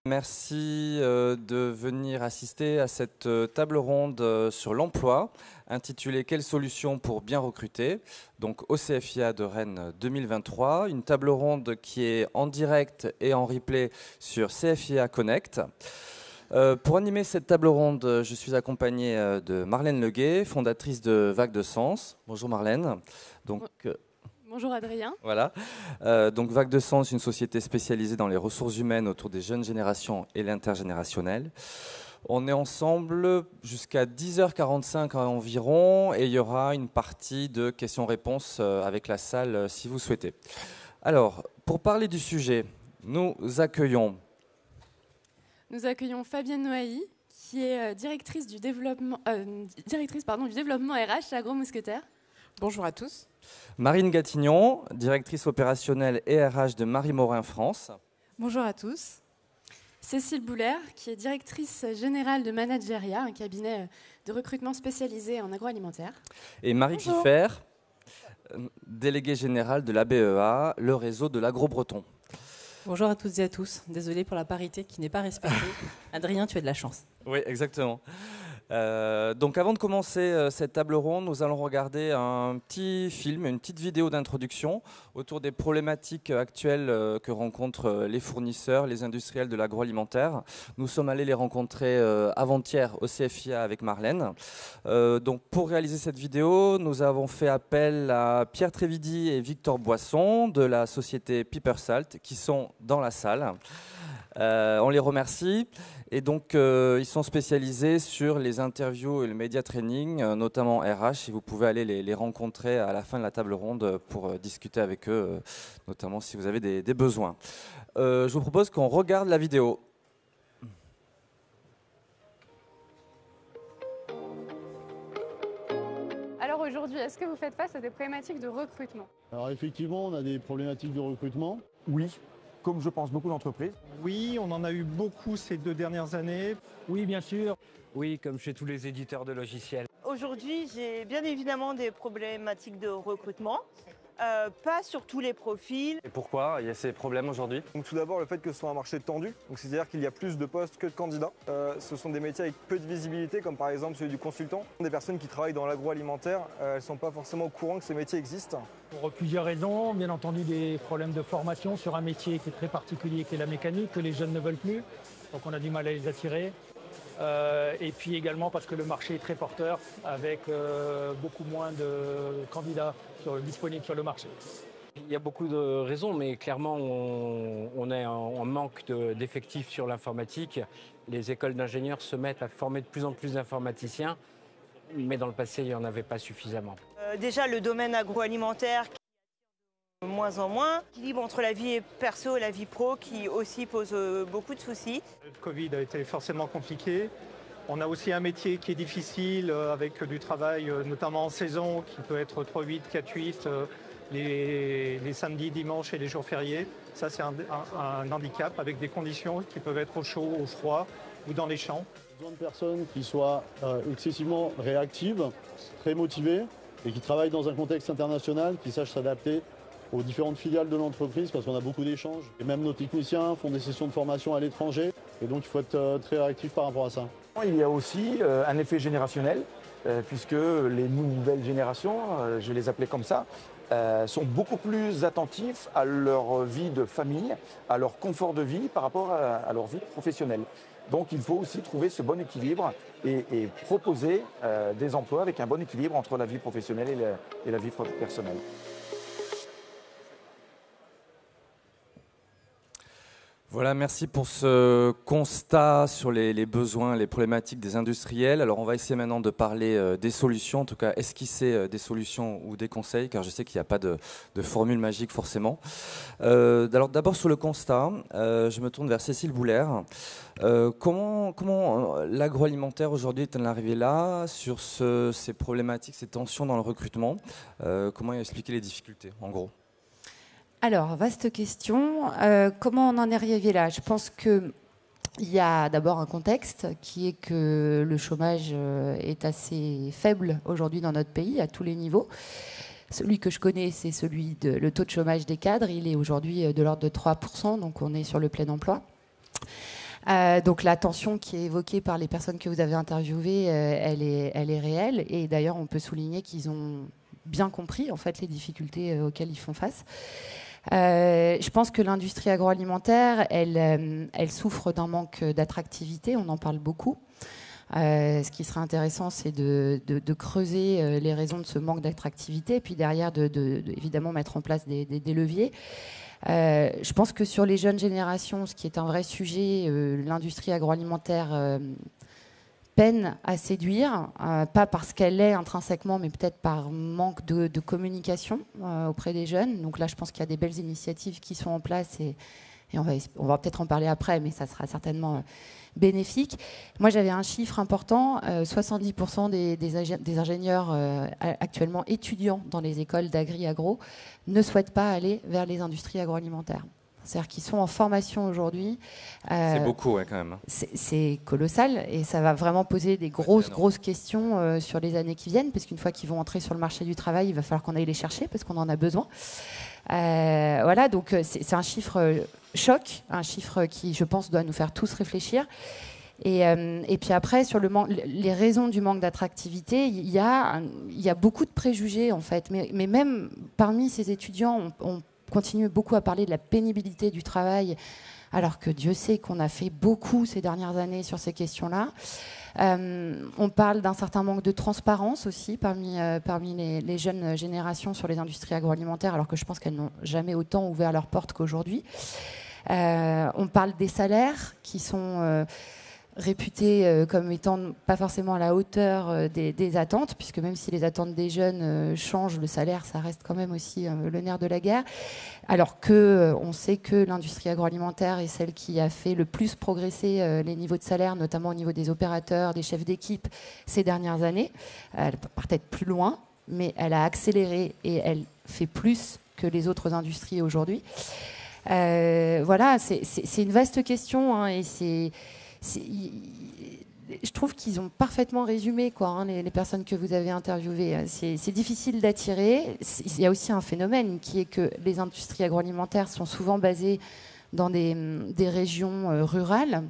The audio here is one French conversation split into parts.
Merci de venir assister à cette table ronde sur l'emploi intitulée Quelles solutions pour bien recruter, donc au CFIA de Rennes 2023, une table ronde qui est en direct et en replay sur CFIA Connect. Pour animer cette table ronde, je suis accompagné de Marlène Leguet, fondatrice de Vague de Sens. Bonjour Marlène. Bonjour Adrien. Voilà. Donc Vague de Sens, une société spécialisée dans les ressources humaines autour des jeunes générations et l'intergénérationnel. On est ensemble jusqu'à 10h45 environ et il y aura une partie de questions-réponses avec la salle si vous souhaitez. Alors, pour parler du sujet, nous accueillons Fabienne Noailly, qui est directrice du développement RH chez Agro Mousquetaire. Bonjour à tous. Marine Gatignon, directrice opérationnelle et RH de Marie Morin France. Bonjour à tous. Cécile Bouler, qui est directrice générale de Manageria, un cabinet de recrutement spécialisé en agroalimentaire. Et Marie Kiffer, déléguée générale de l'ABEA, le réseau de l'agro-breton. Bonjour à toutes et à tous. Désolée pour la parité qui n'est pas respectée. Adrien, tu as de la chance. Oui, exactement. Donc avant de commencer cette table ronde, nous allons regarder un petit film, une petite vidéo d'introduction autour des problématiques actuelles que rencontrent les fournisseurs, les industriels de l'agroalimentaire. Nous sommes allés les rencontrer avant-hier au CFIA avec Marlène. Donc pour réaliser cette vidéo, nous avons fait appel à Pierre Trévidi et Victor Boisson de la société Pipersalt qui sont dans la salle. On les remercie et donc ils sont spécialisés sur les interviews et le media training, notamment RH, et vous pouvez aller les rencontrer à la fin de la table ronde pour discuter avec eux, notamment si vous avez des besoins. Je vous propose qu'on regarde la vidéo. Alors aujourd'hui, est-ce que vous faites face à des problématiques de recrutement? Alors effectivement, on a des problématiques de recrutement. Oui, comme je pense beaucoup d'entreprises. Oui, on en a eu beaucoup ces 2 dernières années. Oui, bien sûr. Oui, comme chez tous les éditeurs de logiciels. Aujourd'hui, j'ai bien évidemment des problématiques de recrutement. Pas sur tous les profils. Et pourquoi il y a ces problèmes aujourd'hui? Donc tout d'abord le fait que ce soit un marché tendu, c'est-à-dire qu'il y a plus de postes que de candidats. Ce sont des métiers avec peu de visibilité, comme par exemple celui du consultant. Des personnes qui travaillent dans l'agroalimentaire, elles ne sont pas forcément au courant que ces métiers existent. Pour plusieurs raisons, bien entendu des problèmes de formation sur un métier qui est très particulier, qui est la mécanique, que les jeunes ne veulent plus. Donc on a du mal à les attirer. Et puis également parce que le marché est très porteur avec beaucoup moins de candidats disponibles sur le marché. Il y a beaucoup de raisons, mais clairement, on est en manque d'effectifs sur l'informatique. Les écoles d'ingénieurs se mettent à former de plus en plus d'informaticiens, mais dans le passé, il n'y en avait pas suffisamment. Déjà, le domaine agroalimentaire, de moins en moins. L'équilibre entre la vie perso et la vie pro qui aussi pose beaucoup de soucis. Le Covid a été forcément compliqué. On a aussi un métier qui est difficile avec du travail, notamment en saison, qui peut être 3-8, 4-8, les samedis, dimanches et les jours fériés. Ça, c'est un handicap avec des conditions qui peuvent être au chaud, au froid ou dans les champs. Besoin de personnes qui soient excessivement réactives, très motivées et qui travaillent dans un contexte international, qui sachent s'adapter aux différentes filiales de l'entreprise parce qu'on a beaucoup d'échanges. Et même nos techniciens font des sessions de formation à l'étranger et donc il faut être très réactif par rapport à ça. Il y a aussi un effet générationnel, puisque les nouvelles générations, je vais les appeler comme ça, sont beaucoup plus attentifs à leur vie de famille, à leur confort de vie par rapport à leur vie professionnelle. Donc il faut aussi trouver ce bon équilibre et proposer des emplois avec un bon équilibre entre la vie professionnelle et la vie personnelle. Voilà, merci pour ce constat sur les besoins, les problématiques des industriels. Alors on va essayer maintenant de parler des solutions, en tout cas esquisser des solutions ou des conseils, car je sais qu'il n'y a pas de formule magique forcément. Alors d'abord sur le constat, je me tourne vers Cécile Bouler. Comment l'agroalimentaire aujourd'hui est-elle arrivé là sur ces problématiques, ces tensions dans le recrutement? Comment expliquer les difficultés en gros? Alors, vaste question. Comment on en est arrivé là? Je pense qu'il y a d'abord un contexte qui est que le chômage est assez faible aujourd'hui dans notre pays, à tous les niveaux. Celui que je connais, c'est le taux de chômage des cadres. Il est aujourd'hui de l'ordre de 3%, donc on est sur le plein emploi. Donc la tension qui est évoquée par les personnes que vous avez interviewées, elle est réelle. Et d'ailleurs, on peut souligner qu'ils ont bien compris en fait les difficultés auxquelles ils font face. Je pense que l'industrie agroalimentaire, elle souffre d'un manque d'attractivité. On en parle beaucoup. Ce qui serait intéressant, c'est de creuser les raisons de ce manque d'attractivité, et puis derrière, évidemment, mettre en place des leviers. Je pense que sur les jeunes générations, ce qui est un vrai sujet, l'industrie agroalimentaire peine à séduire, pas parce qu'elle est intrinsèquement, mais peut-être par manque de communication auprès des jeunes. Donc là, je pense qu'il y a des belles initiatives qui sont en place, et on va peut-être en parler après, mais ça sera certainement bénéfique. Moi, j'avais un chiffre important, 70% des ingénieurs actuellement étudiants dans les écoles d'agri-agro ne souhaitent pas aller vers les industries agroalimentaires. C'est-à-dire qu'ils sont en formation aujourd'hui. C'est beaucoup, ouais, quand même. C'est colossal, et ça va vraiment poser des grosses questions sur les années qui viennent, parce qu'une fois qu'ils vont entrer sur le marché du travail, il va falloir qu'on aille les chercher, parce qu'on en a besoin. Voilà, donc c'est un chiffre choc, un chiffre qui, je pense, doit nous faire tous réfléchir. Et puis après, sur les raisons du manque d'attractivité, il y a beaucoup de préjugés, en fait. Mais même parmi ces étudiants, on continue beaucoup à parler de la pénibilité du travail, alors que Dieu sait qu'on a fait beaucoup ces dernières années sur ces questions-là. On parle d'un certain manque de transparence aussi parmi les jeunes générations sur les industries agroalimentaires, alors que je pense qu'elles n'ont jamais autant ouvert leurs portes qu'aujourd'hui. On parle des salaires qui sont réputés comme étant pas forcément à la hauteur des attentes, puisque même si les attentes des jeunes changent, le salaire, ça reste quand même aussi le nerf de la guerre. Alors qu'on sait que l'industrie agroalimentaire est celle qui a fait le plus progresser les niveaux de salaire, notamment au niveau des opérateurs, des chefs d'équipe, ces dernières années. Elle peut peut-être plus loin, mais elle a accéléré et elle fait plus que les autres industries aujourd'hui. Voilà, c'est une vaste question, hein, et je trouve qu'ils ont parfaitement résumé, quoi, hein, les personnes que vous avez interviewées. C'est difficile d'attirer. Il y a aussi un phénomène qui est que les industries agroalimentaires sont souvent basées dans des régions rurales.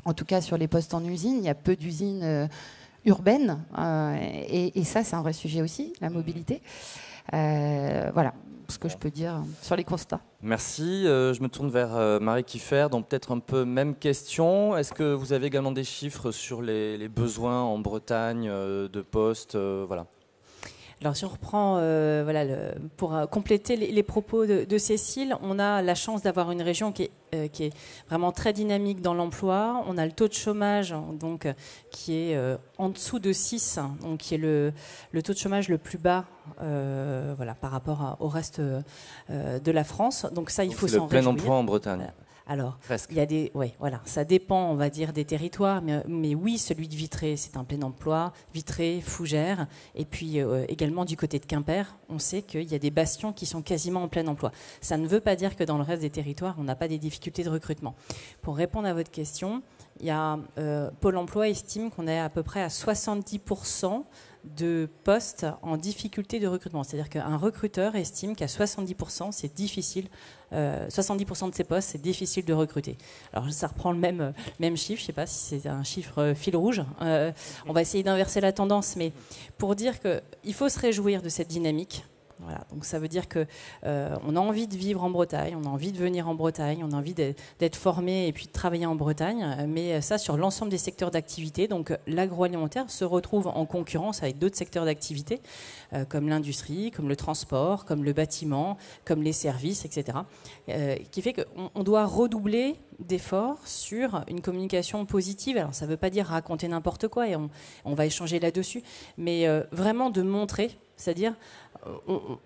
En tout cas, sur les postes en usine, il y a peu d'usines urbaines. Et ça, c'est un vrai sujet aussi, la mobilité. Voilà ce que je peux dire sur les constats. Merci. Je me tourne vers Marie Kieffer. Donc peut-être un peu même question. Est-ce que vous avez également des chiffres sur les besoins en Bretagne de postes, voilà. Alors si on reprend, pour compléter les propos de Cécile, on a la chance d'avoir une région qui est vraiment très dynamique dans l'emploi. On a le taux de chômage donc, qui est en dessous de 6, donc qui est le taux de chômage le plus bas par rapport au reste de la France. Donc ça, il faut s'en réjouir. C'est le plein emploi en Bretagne. Alors, presque. Il y a ça dépend, on va dire, des territoires, mais oui, celui de Vitré, c'est un plein emploi, Vitré, Fougères, et puis également du côté de Quimper, on sait qu'il y a des bastions qui sont quasiment en plein emploi. Ça ne veut pas dire que dans le reste des territoires, on n'a pas des difficultés de recrutement. Pour répondre à votre question, il y a, Pôle emploi estime qu'on est à peu près à 70% de postes en difficulté de recrutement. C'est-à-dire qu'un recruteur estime qu'à 70%, c'est difficile. 70% de ces postes, c'est difficile de recruter. Alors, ça reprend le même chiffre. Je ne sais pas si c'est un chiffre fil rouge. On va essayer d'inverser la tendance, mais pour dire qu'il faut se réjouir de cette dynamique. Voilà, donc ça veut dire qu'on a envie de vivre en Bretagne, on a envie de venir en Bretagne, on a envie d'être formé et puis de travailler en Bretagne, mais ça sur l'ensemble des secteurs d'activité. Donc l'agroalimentaire se retrouve en concurrence avec d'autres secteurs d'activité, comme l'industrie, comme le transport, comme le bâtiment, comme les services, etc. Qui fait qu'on doit redoubler d'efforts sur une communication positive. Alors ça ne veut pas dire raconter n'importe quoi, et on va échanger là-dessus, mais vraiment de montrer, c'est-à-dire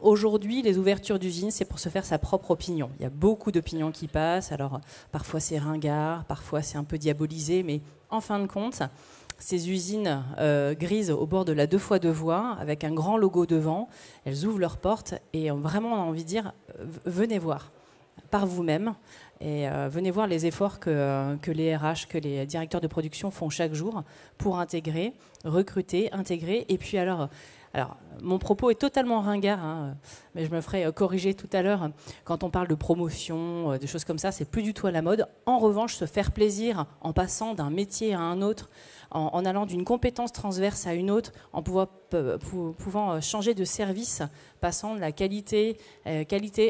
aujourd'hui, les ouvertures d'usines, c'est pour se faire sa propre opinion. Il y a beaucoup d'opinions qui passent. Alors, parfois, c'est ringard, parfois, c'est un peu diabolisé. Mais en fin de compte, ces usines grises au bord de la 2x2 voies, avec un grand logo devant, elles ouvrent leurs portes et vraiment, on a envie de dire, venez voir par vous-même. Et venez voir les efforts que les RH, que les directeurs de production font chaque jour pour intégrer, recruter, intégrer. Et puis alors, mon propos est totalement ringard, hein. mais je me ferai corriger tout à l'heure. Quand on parle de promotion, de choses comme ça, c'est plus du tout à la mode. En revanche, se faire plaisir en passant d'un métier à un autre, en allant d'une compétence transverse à une autre, en pouvant changer de service, passant de la qualité,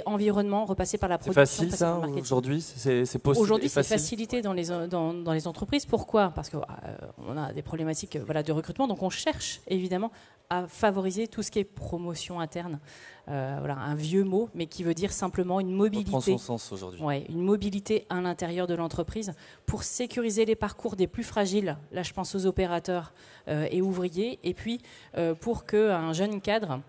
environnement, repasser par la production. C'est facile ça aujourd'hui, c'est possible. Aujourd'hui, c'est facilité dans les entreprises. Pourquoi ? Parce qu'on a des problématiques de recrutement, donc on cherche évidemment à favoriser tout ce qui est promotion interne. Un vieux mot, mais qui veut dire simplement une mobilité. On prend son sens aujourd'hui. Ouais, une mobilité à l'intérieur de l'entreprise pour sécuriser les parcours des plus fragiles. Là, je pense aux opérateurs et ouvriers. Et puis, pour qu'un jeune cadre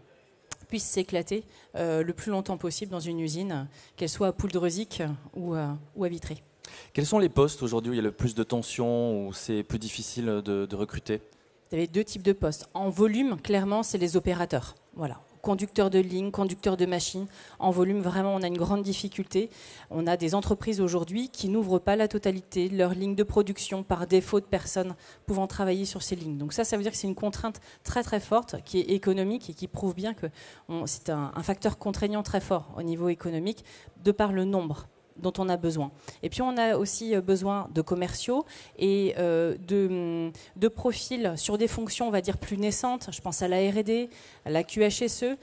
puisse s'éclater le plus longtemps possible dans une usine, qu'elle soit à Pouldreuzic ou à Vitré. Quels sont les postes aujourd'hui où il y a le plus de tension, où c'est plus difficile de recruter ? Vous avez 2 types de postes. En volume, clairement, c'est les opérateurs. Voilà. Conducteurs de ligne, conducteurs de machines. En volume, vraiment, on a une grande difficulté. On a des entreprises aujourd'hui qui n'ouvrent pas la totalité de leur ligne de production par défaut de personnes pouvant travailler sur ces lignes. Donc ça veut dire que c'est une contrainte très très forte qui est économique et qui prouve bien que c'est un facteur contraignant très fort au niveau économique de par le nombre dont on a besoin. Et puis on a aussi besoin de commerciaux et de profils sur des fonctions, on va dire, plus naissantes. Je pense à la R&D, à la QHSE,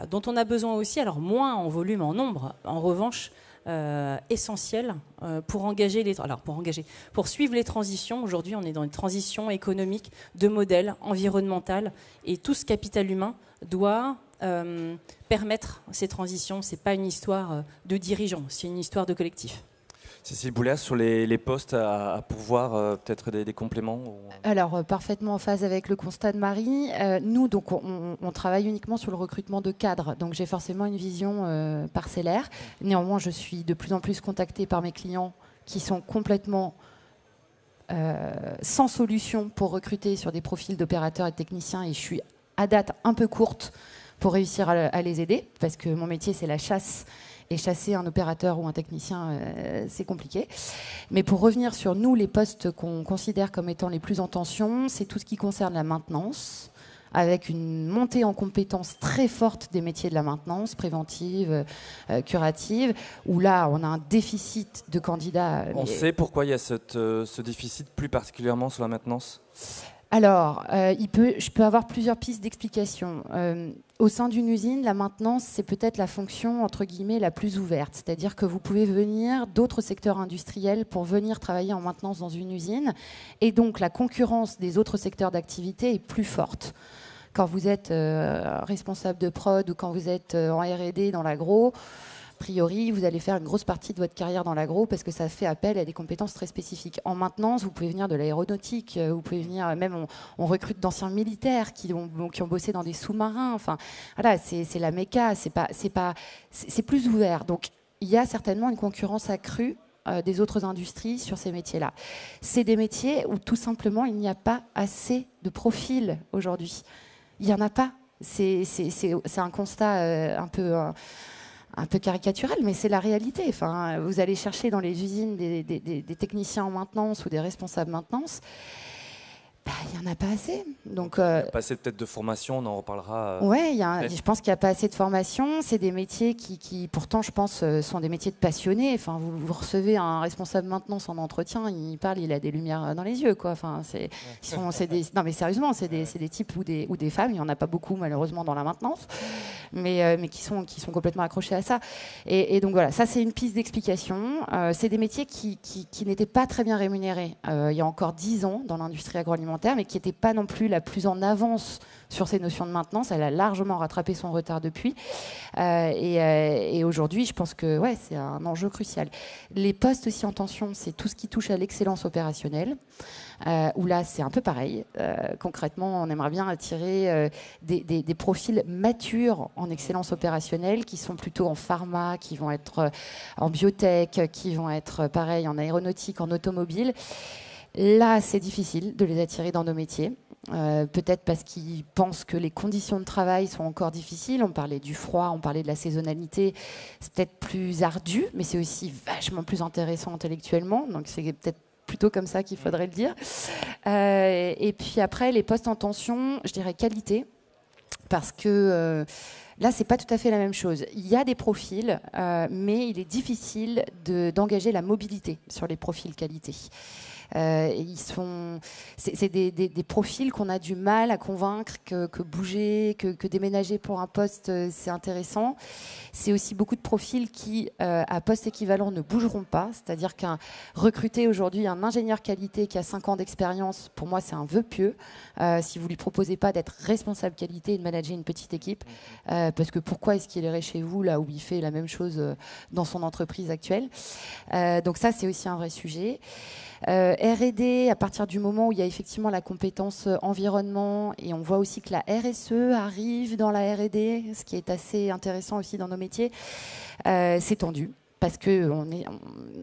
dont on a besoin aussi, alors moins en volume, en nombre, en revanche, essentiel pour suivre les transitions. Aujourd'hui, on est dans une transition économique, de modèle, environnemental, et tout ce capital humain doit permettre ces transitions. Ce n'est pas une histoire de dirigeants, c'est une histoire de collectif. Cécile Boulère, sur les postes à pourvoir, peut-être des compléments Alors, parfaitement en phase avec le constat de Marie. Nous, donc, on travaille uniquement sur le recrutement de cadres. Donc, j'ai forcément une vision parcellaire. Néanmoins, je suis de plus en plus contactée par mes clients qui sont complètement sans solution pour recruter sur des profils d'opérateurs et de techniciens. Et je suis à date un peu courte pour réussir à les aider, parce que mon métier, c'est la chasse. Et chasser un opérateur ou un technicien, c'est compliqué. Mais pour revenir sur nous, les postes qu'on considère comme étant les plus en tension, c'est tout ce qui concerne la maintenance, avec une montée en compétences très forte des métiers de la maintenance, préventive, curative, où là, on a un déficit de candidats. On sait pourquoi il y a ce déficit, plus particulièrement sur la maintenance ? Alors, je peux avoir plusieurs pistes d'explication. Au sein d'une usine, la maintenance, c'est peut-être la fonction, entre guillemets, la plus ouverte. C'est-à-dire que vous pouvez venir d'autres secteurs industriels pour venir travailler en maintenance dans une usine. Et donc, la concurrence des autres secteurs d'activité est plus forte. Quand vous êtes responsable de prod ou quand vous êtes en R&D dans l'agro, a priori, vous allez faire une grosse partie de votre carrière dans l'agro parce que ça fait appel à des compétences très spécifiques. En maintenance, vous pouvez venir de l'aéronautique, vous pouvez venir, même on recrute d'anciens militaires qui ont bossé dans des sous-marins. Enfin, voilà, c'est la méca, c'est plus ouvert. Donc, il y a certainement une concurrence accrue des autres industries sur ces métiers-là. C'est des métiers où tout simplement il n'y a pas assez de profils aujourd'hui. Il n'y en a pas. C'est un constat un peu caricatural, mais c'est la réalité. Enfin, vous allez chercher dans les usines des techniciens en maintenance ou des responsables maintenance, il n'y en a pas assez. Donc, il n'y a pas assez peut-être de formation, on en reparlera. Oui, je pense qu'il n'y a pas assez de formation. C'est des métiers qui, pourtant, je pense, sont des métiers de passionnés. Enfin, vous recevez un responsable maintenance en entretien, il parle, il a des lumières dans les yeux, quoi. Enfin, non, mais sérieusement, c'est des types ou des femmes. Il n'y en a pas beaucoup, malheureusement, dans la maintenance, mais qui sont complètement accrochés à ça. Et donc voilà, ça c'est une piste d'explication. C'est des métiers qui n'étaient pas très bien rémunérés il y a encore 10 ans dans l'industrie agroalimentaire, mais qui n'était pas non plus la plus en avance sur ces notions de maintenance. Elle a largement rattrapé son retard depuis. Et aujourd'hui, je pense que c'est un enjeu crucial. Les postes aussi en tension, c'est tout ce qui touche à l'excellence opérationnelle, où là, c'est un peu pareil. Concrètement, on aimerait bien attirer des profils matures en excellence opérationnelle, qui sont plutôt en pharma, qui vont être en biotech, qui vont être, pareil, en aéronautique, en automobile. Là, c'est difficile de les attirer dans nos métiers. Peut-être parce qu'ils pensent que les conditions de travail sont encore difficiles. On parlait du froid, on parlait de la saisonnalité. C'est peut-être plus ardu, mais c'est aussi vachement plus intéressant intellectuellement. Donc c'est peut-être plutôt comme ça qu'il faudrait le dire. Et puis après, les postes en tension, je dirais qualité. Parce que Là, c'est pas tout à fait la même chose. Il y a des profils, mais il est difficile d'engager la mobilité sur les profils qualité. C'est des profils qu'on a du mal à convaincre que bouger, que déménager pour un poste, c'est intéressant. C'est aussi beaucoup de profils qui, à poste équivalent, ne bougeront pas. C'est-à-dire recruter aujourd'hui un ingénieur qualité qui a 5 ans d'expérience, pour moi, c'est un vœu pieux. Si vous lui proposez pas d'être responsable qualité et de manager une petite équipe, parce que pourquoi est-ce qu'il irait chez vous là où il fait la même chose dans son entreprise actuelle? Donc ça, c'est aussi un vrai sujet. R&D, à partir du moment où il y a effectivement la compétence environnement, et on voit aussi que la RSE arrive dans la R&D, ce qui est assez intéressant aussi dans nos métiers, c'est tendu. Parce que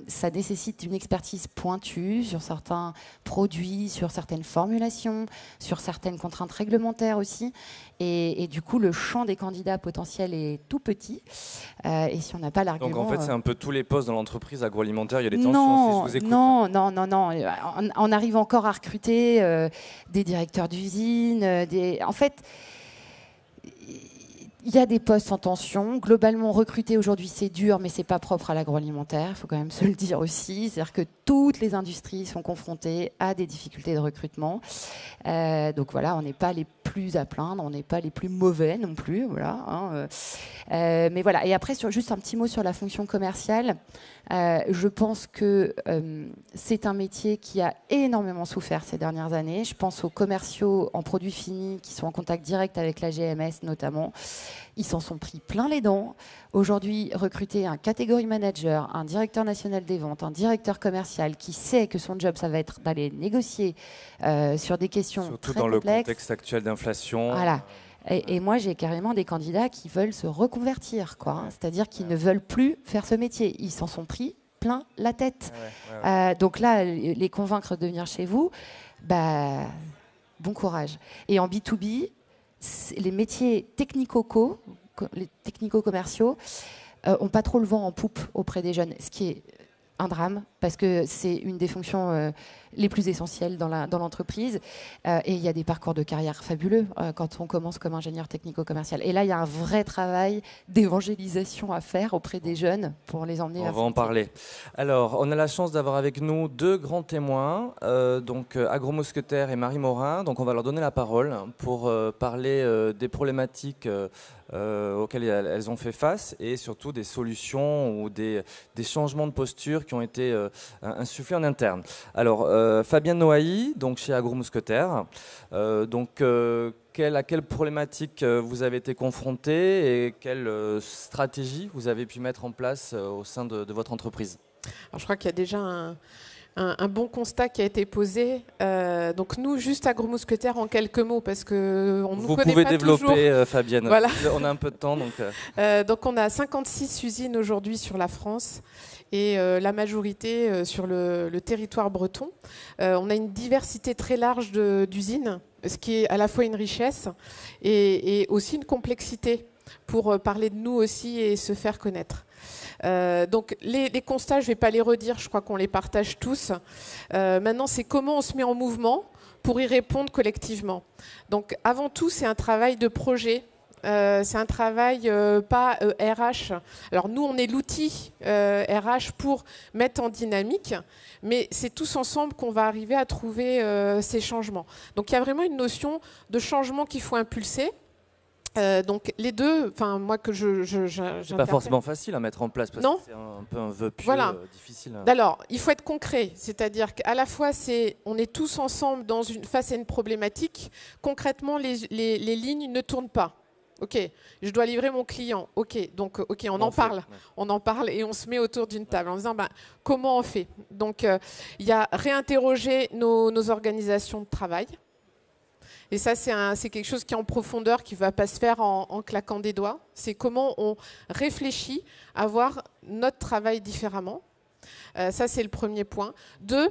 ça nécessite une expertise pointue sur certains produits, sur certaines formulations, sur certaines contraintes réglementaires aussi. Et du coup, le champ des candidats potentiels est tout petit. Et si on n'a pas l'argument... Donc en fait, c'est un peu tous les postes dans l'entreprise agroalimentaire, il y a des tensions, si je vous écoute. Non. On arrive encore à recruter des directeurs d'usine. En fait... Il y a des postes en tension. Globalement, recruter aujourd'hui, c'est dur, mais c'est pas propre à l'agroalimentaire. Il faut quand même se le dire aussi. C'est-à-dire que toutes les industries sont confrontées à des difficultés de recrutement. Donc voilà, on n'est pas les plus à plaindre, on n'est pas les plus mauvais non plus. Voilà. Mais voilà. Et après, juste un petit mot sur la fonction commerciale. Je pense que c'est un métier qui a énormément souffert ces dernières années. Je pense aux commerciaux en produits finis qui sont en contact direct avec la GMS notamment. Ils s'en sont pris plein les dents. Aujourd'hui, recruter un catégorie manager, un directeur national des ventes, un directeur commercial qui sait que son job, ça va être d'aller négocier sur des questions surtout très dans complexes. Le contexte actuel d'inflation. Voilà. Et moi, j'ai carrément des candidats qui veulent se reconvertir, quoi. C'est-à-dire qu'ils ne veulent plus faire ce métier. Ils s'en sont pris plein la tête. Donc là, les convaincre de venir chez vous, bon courage. Et en B2B, les métiers technico-commerciaux n'ont pas trop le vent en poupe auprès des jeunes, ce qui est un drame, parce que c'est une des fonctions les plus essentielles dans l'entreprise. Et il y a des parcours de carrière fabuleux quand on commence comme ingénieur technico-commercial. Et là, il y a un vrai travail d'évangélisation à faire auprès des jeunes pour les emmener vers... On va en parler. Alors, on a la chance d'avoir avec nous 2 grands témoins, donc Agro Mousquetaire et Marie Morin. Donc, on va leur donner la parole pour parler des problématiques auxquelles elles ont fait face et surtout des solutions ou des changements de posture qui ont été insufflés en interne. Alors, Fabienne Noailly, donc chez Agro Mousquetaire. À quelle problématique vous avez été confronté et quelle stratégie vous avez pu mettre en place au sein de votre entreprise? Alors, je crois qu'il y a déjà un bon constat qui a été posé. Donc nous, juste Agro Mousquetaire en quelques mots, parce que on nous connaît pas toujours. Vous pouvez développer, Fabienne. Voilà. On a un peu de temps. Donc on a 56 usines aujourd'hui sur la France et la majorité sur le territoire breton. On a une diversité très large d'usines, ce qui est à la fois une richesse et aussi une complexité pour parler de nous aussi et se faire connaître. Donc les constats, je ne vais pas les redire, je crois qu'on les partage tous. Maintenant, c'est comment on se met en mouvement pour y répondre collectivement. Donc avant tout, c'est un travail de projet. C'est un travail pas RH. Alors nous, on est l'outil RH pour mettre en dynamique, mais c'est tous ensemble qu'on va arriver à trouver ces changements. Donc il y a vraiment une notion de changement qu'il faut impulser. Donc les deux, enfin moi que c'est pas forcément facile à mettre en place parce non. que c'est un peu un vœu pieux, voilà. Difficile. Alors il faut être concret, c'est-à-dire qu'à la fois on est tous ensemble face à une problématique. Concrètement, les lignes ne tournent pas. Ok, je dois livrer mon client. Ok, donc ok, on en parle et on se met autour d'une table en disant comment on fait. Donc il y a réinterroger nos organisations de travail. Et ça, c'est quelque chose qui est en profondeur, qui ne va pas se faire en claquant des doigts. C'est comment on réfléchit à voir notre travail différemment. Ça, c'est le premier point. 2,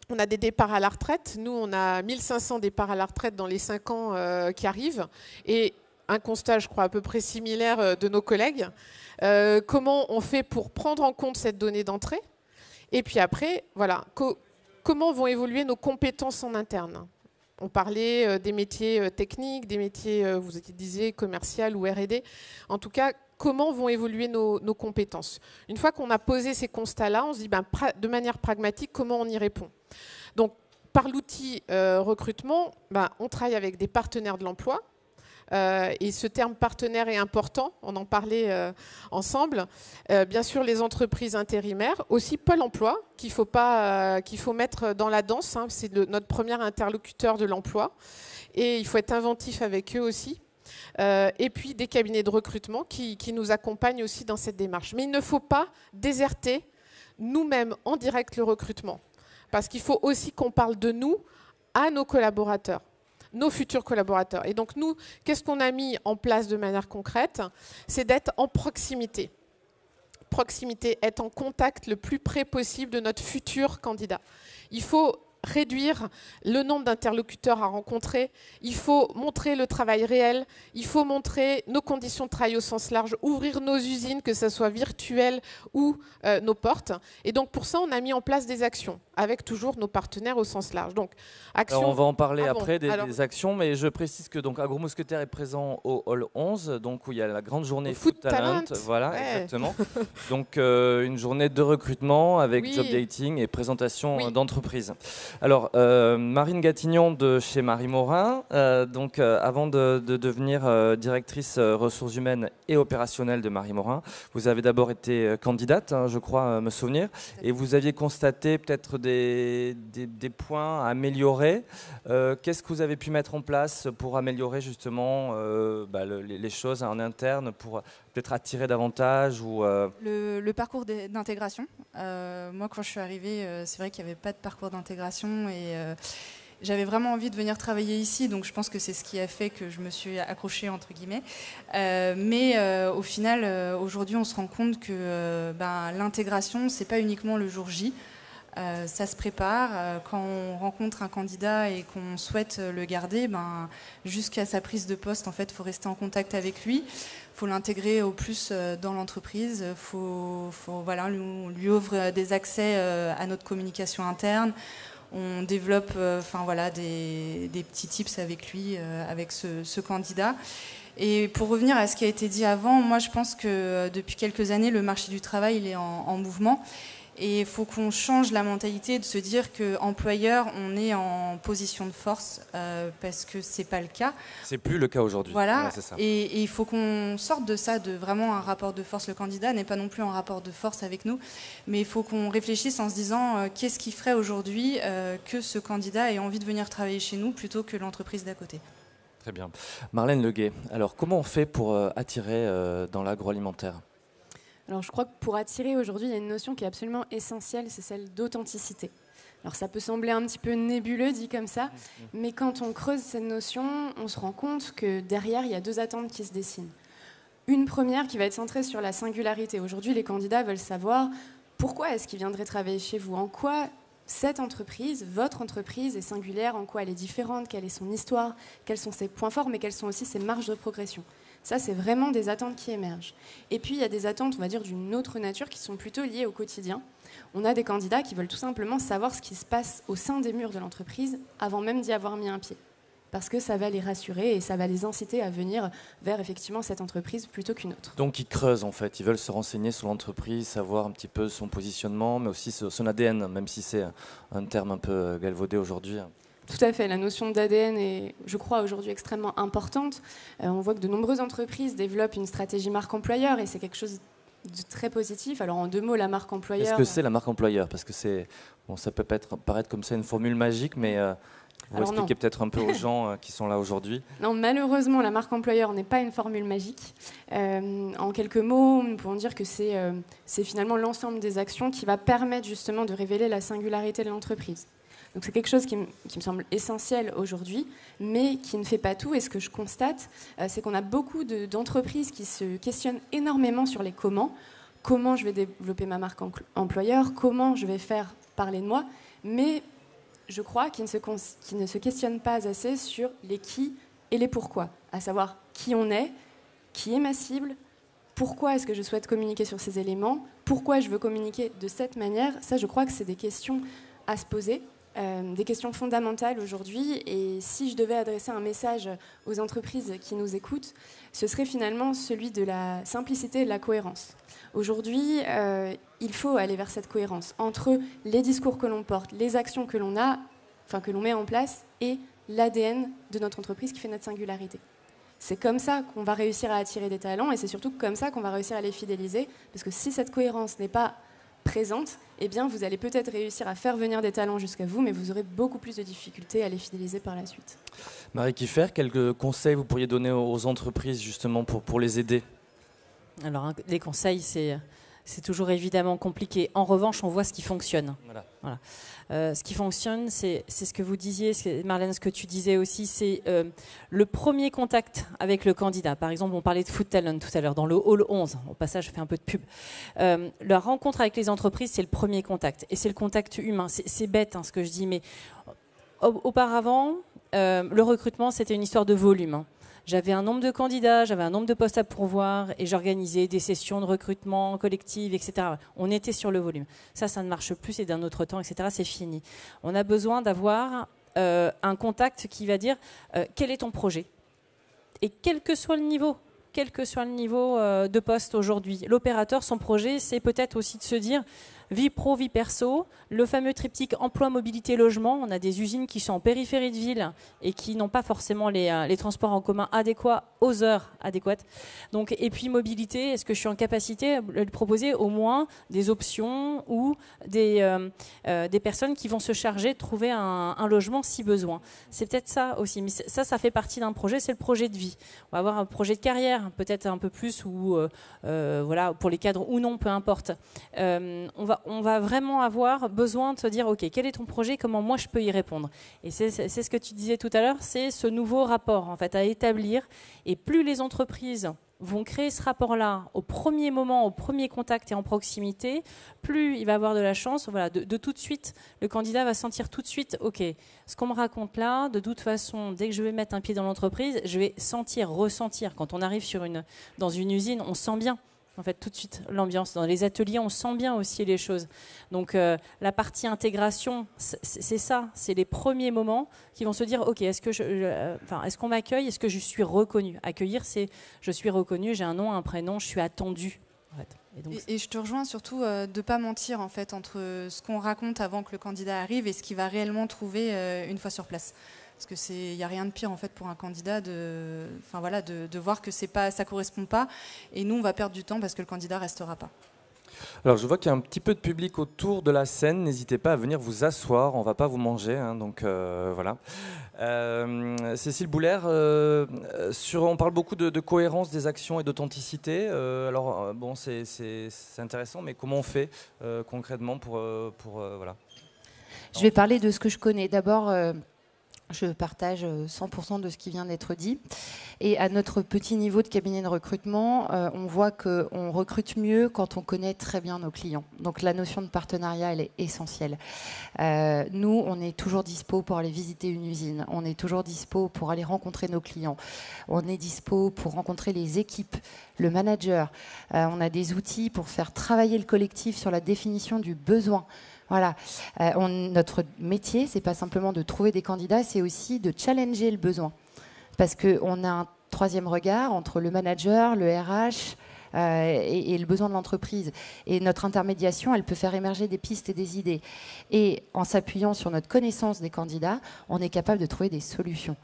on a des départs à la retraite. Nous, on a 1500 départs à la retraite dans les 5 ans qui arrivent. Et un constat, je crois, à peu près similaire de nos collègues. Comment on fait pour prendre en compte cette donnée d'entrée? Et puis après, voilà, comment vont évoluer nos compétences en interne? On parlait des métiers techniques, des métiers, vous disiez, commercial ou R&D. En tout cas, comment vont évoluer nos compétences? Une fois qu'on a posé ces constats-là, on se dit de manière pragmatique, comment on y répond? Donc, par l'outil recrutement, on travaille avec des partenaires de l'emploi. Et ce terme partenaire est important, on en parlait ensemble. Bien sûr, les entreprises intérimaires, aussi Pôle emploi, qu'il faut mettre dans la danse, hein, c'est notre premier interlocuteur de l'emploi. Et il faut être inventif avec eux aussi. Et puis des cabinets de recrutement qui nous accompagnent aussi dans cette démarche. Mais il ne faut pas déserter nous-mêmes en direct le recrutement. Parce qu'il faut aussi qu'on parle de nous à nos collaborateurs, nos futurs collaborateurs. Et donc nous, qu'est-ce qu'on a mis en place de manière concrète? C'est d'être en proximité. Proximité, être en contact le plus près possible de notre futur candidat. Il faut réduire le nombre d'interlocuteurs à rencontrer, il faut montrer le travail réel, il faut montrer nos conditions de travail au sens large, ouvrir nos usines, que ce soit virtuel ou nos portes. Et donc pour ça, on a mis en place des actions, avec toujours nos partenaires au sens large. Donc, actions... Alors on va en parler après des actions, mais je précise que donc Agro Mousquetaires est présent au Hall 11, donc où il y a la grande journée Food Talent. Voilà, ouais. Exactement. Donc une journée de recrutement avec job dating et présentation d'entreprise. Alors, Marine Gatignon de chez Marie Morin, avant de devenir directrice ressources humaines et opérationnelles de Marie Morin, vous avez d'abord été candidate, hein, je crois me souvenir, et vous aviez constaté peut-être des points à améliorer. Qu'est-ce que vous avez pu mettre en place pour améliorer justement les choses en interne, pour peut-être attirer davantage ou le parcours d'intégration. Moi, quand je suis arrivée, c'est vrai qu'il n'y avait pas de parcours d'intégration et j'avais vraiment envie de venir travailler ici, donc je pense que c'est ce qui a fait que je me suis accrochée, entre guillemets. Mais au final, aujourd'hui, on se rend compte que l'intégration, c'est pas uniquement le jour J. Ça se prépare. Quand on rencontre un candidat et qu'on souhaite le garder, jusqu'à sa prise de poste, en fait, il faut rester en contact avec lui. Il faut l'intégrer au plus dans l'entreprise. Il faut lui ouvre des accès à notre communication interne. On développe des petits tips avec lui, avec ce candidat. Et pour revenir à ce qui a été dit avant, moi je pense que depuis quelques années, le marché du travail il est en mouvement. Et il faut qu'on change la mentalité de se dire qu'employeur, on est en position de force parce que c'est pas le cas. C'est plus le cas aujourd'hui. Voilà. Ouais, c'est ça. Et il faut qu'on sorte de ça, de vraiment un rapport de force. Le candidat n'est pas non plus en rapport de force avec nous, mais il faut qu'on réfléchisse en se disant qu'est-ce qui ferait aujourd'hui que ce candidat ait envie de venir travailler chez nous plutôt que l'entreprise d'à côté. Très bien. Marlène Leguet, alors comment on fait pour attirer dans l'agroalimentaire ? Alors je crois que pour attirer aujourd'hui, il y a une notion qui est absolument essentielle, c'est celle d'authenticité. Alors ça peut sembler un petit peu nébuleux dit comme ça, mais quand on creuse cette notion, on se rend compte que derrière, il y a deux attentes qui se dessinent. Une première qui va être centrée sur la singularité. Aujourd'hui, les candidats veulent savoir pourquoi est-ce qu'ils viendraient travailler chez vous, en quoi cette entreprise, votre entreprise est singulière, en quoi elle est différente, quelle est son histoire, quels sont ses points forts, mais quelles sont aussi ses marges de progression. Ça, c'est vraiment des attentes qui émergent. Et puis, il y a des attentes, on va dire, d'une autre nature qui sont plutôt liées au quotidien. On a des candidats qui veulent tout simplement savoir ce qui se passe au sein des murs de l'entreprise avant même d'y avoir mis un pied. Parce que ça va les rassurer et ça va les inciter à venir vers, effectivement, cette entreprise plutôt qu'une autre. Donc, ils creusent, en fait. Ils veulent se renseigner sur l'entreprise, savoir un petit peu son positionnement, mais aussi son ADN, même si c'est un terme un peu galvaudé aujourd'hui. Tout à fait, la notion d'ADN est, je crois, aujourd'hui extrêmement importante. On voit que de nombreuses entreprises développent une stratégie marque employeur et c'est quelque chose de très positif. Alors en deux mots, la marque employeur... Est-ce que c'est la marque employeur ? Parce que ça peut paraître comme ça une formule magique, mais vous expliquez peut-être un peu aux gens qui sont là aujourd'hui. Non, malheureusement, la marque employeur n'est pas une formule magique. En quelques mots, nous pouvons dire que c'est finalement l'ensemble des actions qui va permettre justement de révéler la singularité de l'entreprise. Donc c'est quelque chose qui me semble essentiel aujourd'hui, mais qui ne fait pas tout. Et ce que je constate, c'est qu'on a beaucoup d'entreprises qui se questionnent énormément sur les comment. Comment je vais développer ma marque employeur, comment je vais faire parler de moi, mais je crois qu'ils ne se questionnent pas assez sur les qui et les pourquoi, à savoir qui on est, qui est ma cible, pourquoi est-ce que je souhaite communiquer sur ces éléments, pourquoi je veux communiquer de cette manière. Ça, je crois que c'est des questions à se poser. des questions fondamentales aujourd'hui. Et si je devais adresser un message aux entreprises qui nous écoutent, ce serait finalement celui de la simplicité et de la cohérence. Aujourd'hui, il faut aller vers cette cohérence entre les discours que l'on porte, les actions que l'on a, enfin que l'on met en place, et l'ADN de notre entreprise qui fait notre singularité. C'est comme ça qu'on va réussir à attirer des talents et c'est surtout comme ça qu'on va réussir à les fidéliser. Parce que si cette cohérence n'est pas présente, eh bien vous allez peut-être réussir à faire venir des talents jusqu'à vous, mais vous aurez beaucoup plus de difficultés à les fidéliser par la suite. Marie Kieffer, quelques conseils vous pourriez donner aux entreprises justement pour les aider? Alors, les conseils, c'est toujours évidemment compliqué. En revanche, on voit ce qui fonctionne. Voilà. Ce qui fonctionne, c'est ce que vous disiez, Marlène, ce que tu disais aussi, c'est le premier contact avec le candidat. Par exemple, on parlait de Food Talent tout à l'heure, dans le hall 11. Au passage, je fais un peu de pub. La rencontre avec les entreprises, c'est le premier contact. Et c'est le contact humain. C'est bête, hein, ce que je dis, mais auparavant, le recrutement, c'était une histoire de volume. Hein. J'avais un nombre de candidats, j'avais un nombre de postes à pourvoir et j'organisais des sessions de recrutement collectives, etc. On était sur le volume. Ça ne marche plus, c'est d'un autre temps, etc. C'est fini. On a besoin d'avoir un contact qui va dire quel est ton projet. Et quel que soit le niveau de poste aujourd'hui, l'opérateur, son projet, c'est peut-être aussi de se dire vie pro, vie perso, le fameux triptyque emploi, mobilité, logement. On a des usines qui sont en périphérie de ville et qui n'ont pas forcément les transports en commun adéquats aux heures adéquates. Donc, et puis mobilité, est-ce que je suis en capacité de proposer au moins des options ou des personnes qui vont se charger de trouver un logement si besoin. C'est peut-être ça aussi. Mais ça fait partie d'un projet, c'est le projet de vie. On va avoir un projet de carrière, peut-être un peu plus, ou voilà, pour les cadres ou non, peu importe. On va vraiment avoir besoin de se dire, OK, quel est ton projet, comment moi je peux y répondre. Et c'est ce que tu disais tout à l'heure, c'est ce nouveau rapport en fait, à établir. Et plus les entreprises vont créer ce rapport-là au premier moment, au premier contact et en proximité, plus il va avoir de la chance, voilà, de tout de suite, le candidat va sentir tout de suite, OK, ce qu'on me raconte là, de toute façon, dès que je vais mettre un pied dans l'entreprise, je vais ressentir. Quand on arrive dans une usine, on sent bien. En fait, tout de suite, l'ambiance. Dans les ateliers, on sent bien aussi les choses. Donc, la partie intégration, c'est ça. C'est les premiers moments qui vont se dire, OK, est-ce qu'on m'accueille? Est-ce que je suis reconnue? Accueillir, c'est je suis reconnue, j'ai un nom, un prénom, je suis attendue. En fait. Et je te rejoins surtout de ne pas mentir en fait, entre ce qu'on raconte avant que le candidat arrive et ce qu'il va réellement trouver une fois sur place. Parce que il n'y a rien de pire en fait pour un candidat de voir que ça ne correspond pas. Et nous, on va perdre du temps parce que le candidat ne restera pas. Alors, je vois qu'il y a un petit peu de public autour de la scène. N'hésitez pas à venir vous asseoir. On ne va pas vous manger. Hein, donc, voilà. Cécile Boulère, on parle beaucoup de cohérence des actions et d'authenticité. Bon, c'est intéressant, mais comment on fait concrètement pour voilà. Je vais parler de ce que je connais. D'abord, je partage 100% de ce qui vient d'être dit. Et à notre petit niveau de cabinet de recrutement, on voit qu'on recrute mieux quand on connaît très bien nos clients. Donc la notion de partenariat, elle est essentielle. Nous, on est toujours dispo pour aller visiter une usine. On est toujours dispo pour aller rencontrer nos clients. On est dispo pour rencontrer les équipes, le manager. On a des outils pour faire travailler le collectif sur la définition du besoin. Voilà. Notre métier, c'est pas simplement de trouver des candidats, c'est aussi de challenger le besoin. Parce qu'on a un troisième regard entre le manager, le RH et le besoin de l'entreprise. Et notre intermédiation, elle peut faire émerger des pistes et des idées. Et en s'appuyant sur notre connaissance des candidats, on est capable de trouver des solutions.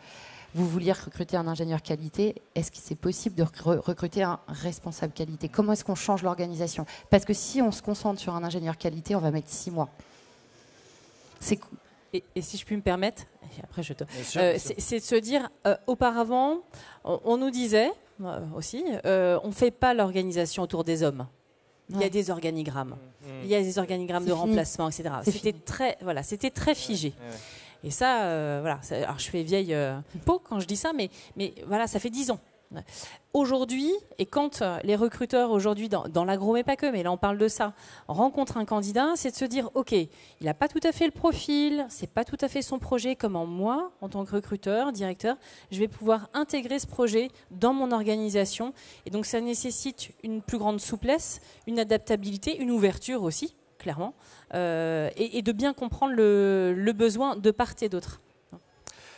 Vous vouliez recruter un ingénieur qualité, est-ce que c'est possible de recruter un responsable qualité? Comment est-ce qu'on change l'organisation? Parce que si on se concentre sur un ingénieur qualité, on va mettre 6 mois. Et si je puis me permettre, après c'est de se dire, auparavant, on nous disait aussi, on ne fait pas l'organisation autour des hommes. Il y a des organigrammes. Il y a des organigrammes de remplacement, etc. C'était très figé. Et ça, alors je fais vieille peau quand je dis ça, mais voilà, ça fait 10 ans. Aujourd'hui, et quand les recruteurs aujourd'hui, dans l'agro, mais pas que, mais là on parle de ça, rencontrent un candidat, c'est de se dire, OK, il n'a pas tout à fait le profil, c'est pas tout à fait son projet, comment moi, en tant que recruteur, directeur, je vais pouvoir intégrer ce projet dans mon organisation. Et donc ça nécessite une plus grande souplesse, une adaptabilité, une ouverture aussi, clairement, et de bien comprendre le besoin de part et d'autre.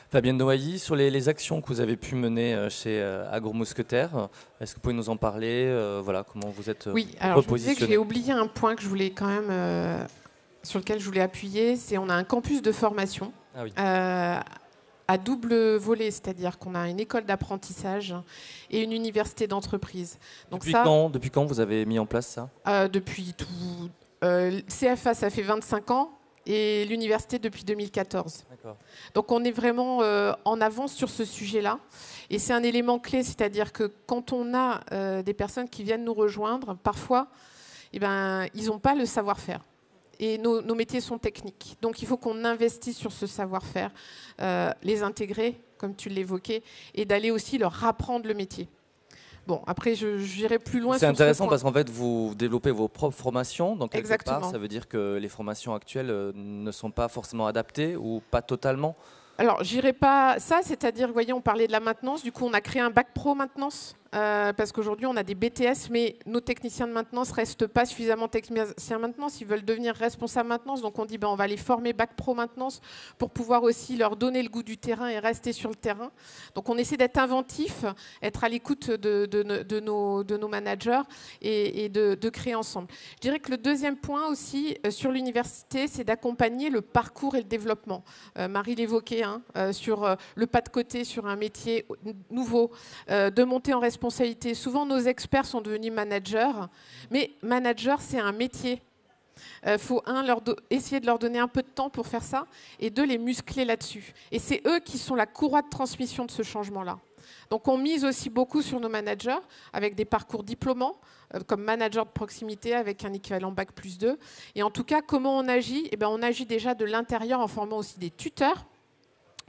Fabienne Noailly, sur les actions que vous avez pu mener chez Agro-Mousquetaires, est-ce que vous pouvez nous en parler? Voilà, comment vous êtes Oui, alors je me disais que repositionné? j'ai oublié un point que je voulais quand même, sur lequel je voulais appuyer, c'est on a un campus de formation à double volet, c'est-à-dire qu'on a une école d'apprentissage et une université d'entreprise. Donc Depuis quand vous avez mis en place ça? Depuis tout. CFA, ça fait 25 ans. Et l'université depuis 2014. Donc on est vraiment en avance sur ce sujet-là. Et c'est un élément clé, c'est-à-dire que quand on a des personnes qui viennent nous rejoindre, parfois, ils n'ont pas le savoir-faire. Et nos métiers sont techniques. Donc il faut qu'on investisse sur ce savoir-faire, les intégrer, comme tu l'évoquais, et d'aller aussi leur apprendre le métier. Bon, après, j'irai plus loin. C'est intéressant parce qu'en fait, vous développez vos propres formations. Donc, quelque Exactement. part, ça veut dire que les formations actuelles ne sont pas forcément adaptées ou pas totalement? Alors, j'irai pas ça, c'est-à-dire, vous voyez, on parlait de la maintenance. Du coup, on a créé un bac pro maintenance. Parce qu'aujourd'hui, on a des BTS, mais nos techniciens de maintenance ne restent pas suffisamment techniciens de maintenance. Ils veulent devenir responsables maintenance. Donc, on dit on va les former bac pro maintenance pour pouvoir aussi leur donner le goût du terrain et rester sur le terrain. Donc, on essaie d'être inventif, être à l'écoute de nos managers et de créer ensemble. Je dirais que le deuxième point aussi sur l'université, c'est d'accompagner le parcours et le développement. Marie l'évoquait, sur le pas de côté sur un métier nouveau, de monter en responsabilité. Souvent, nos experts sont devenus managers, mais manager, c'est un métier. Il faut, essayer de leur donner un peu de temps pour faire ça, et deux, les muscler là-dessus. Et c'est eux qui sont la courroie de transmission de ce changement-là. Donc, on mise aussi beaucoup sur nos managers, avec des parcours diplômants, comme manager de proximité, avec un équivalent Bac+2. Et en tout cas, comment on agit? On agit déjà de l'intérieur en formant aussi des tuteurs.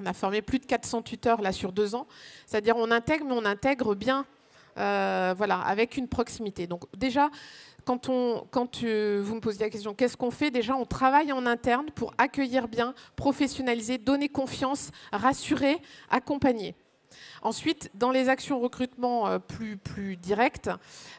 On a formé plus de 400 tuteurs là sur 2 ans. C'est-à-dire on intègre, mais on intègre bien, avec une proximité. Donc déjà, quand vous me posez la question, qu'est-ce qu'on fait? Déjà, on travaille en interne pour accueillir bien, professionnaliser, donner confiance, rassurer, accompagner. Ensuite, dans les actions recrutement plus directes,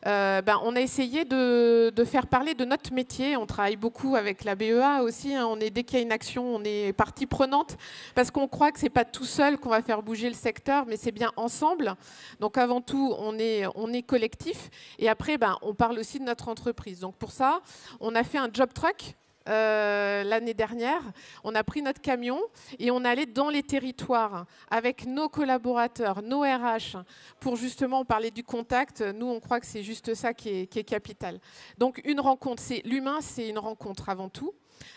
on a essayé de faire parler de notre métier. On travaille beaucoup avec la BEA aussi. Dès qu'il y a une action, on est partie prenante parce qu'on croit que ce n'est pas tout seul qu'on va faire bouger le secteur, mais c'est bien ensemble. Donc avant tout, on est collectif. Et après, on parle aussi de notre entreprise. Donc pour ça, on a fait un job truck. L'année dernière, on a pris notre camion et on allait dans les territoires avec nos collaborateurs, nos RH, pour justement parler du contact. Nous, on croit que c'est juste ça qui est capital. Donc, une rencontre, l'humain, c'est une rencontre avant tout.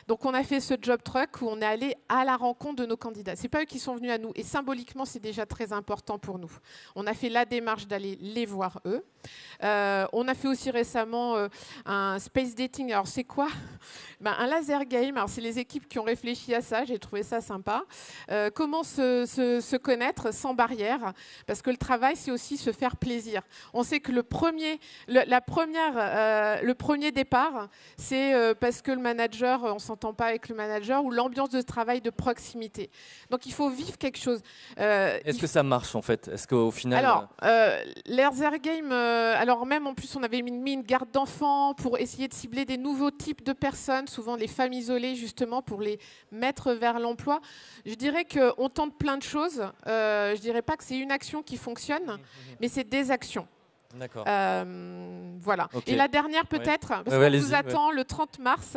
Donc, on a fait ce job truck où on est allé à la rencontre de nos candidats. Ce n'est pas eux qui sont venus à nous. Et symboliquement, c'est déjà très important pour nous. On a fait la démarche d'aller les voir, eux. On a fait aussi récemment un space dating. Alors, c'est quoi? Un laser game. Alors, c'est les équipes qui ont réfléchi à ça. J'ai trouvé ça sympa. Comment se connaître sans barrière? Parce que le travail, c'est aussi se faire plaisir. On sait que le premier départ, c'est parce que le manager, on ne s'entend pas avec le manager, ou l'ambiance de travail de proximité. Donc, il faut vivre quelque chose. Est-ce que ça marche, en fait? Est-ce qu'au final... Alors, laser game... alors même en plus on avait mis une garde d'enfants pour essayer de cibler des nouveaux types de personnes, souvent les femmes isolées justement pour les mettre vers l'emploi. Je dirais qu'on tente plein de choses. Je ne dirais pas que c'est une action qui fonctionne, mais c'est des actions. D'accord. Voilà. Okay. Et la dernière peut-être, parce qu'on vous attend le 30 mars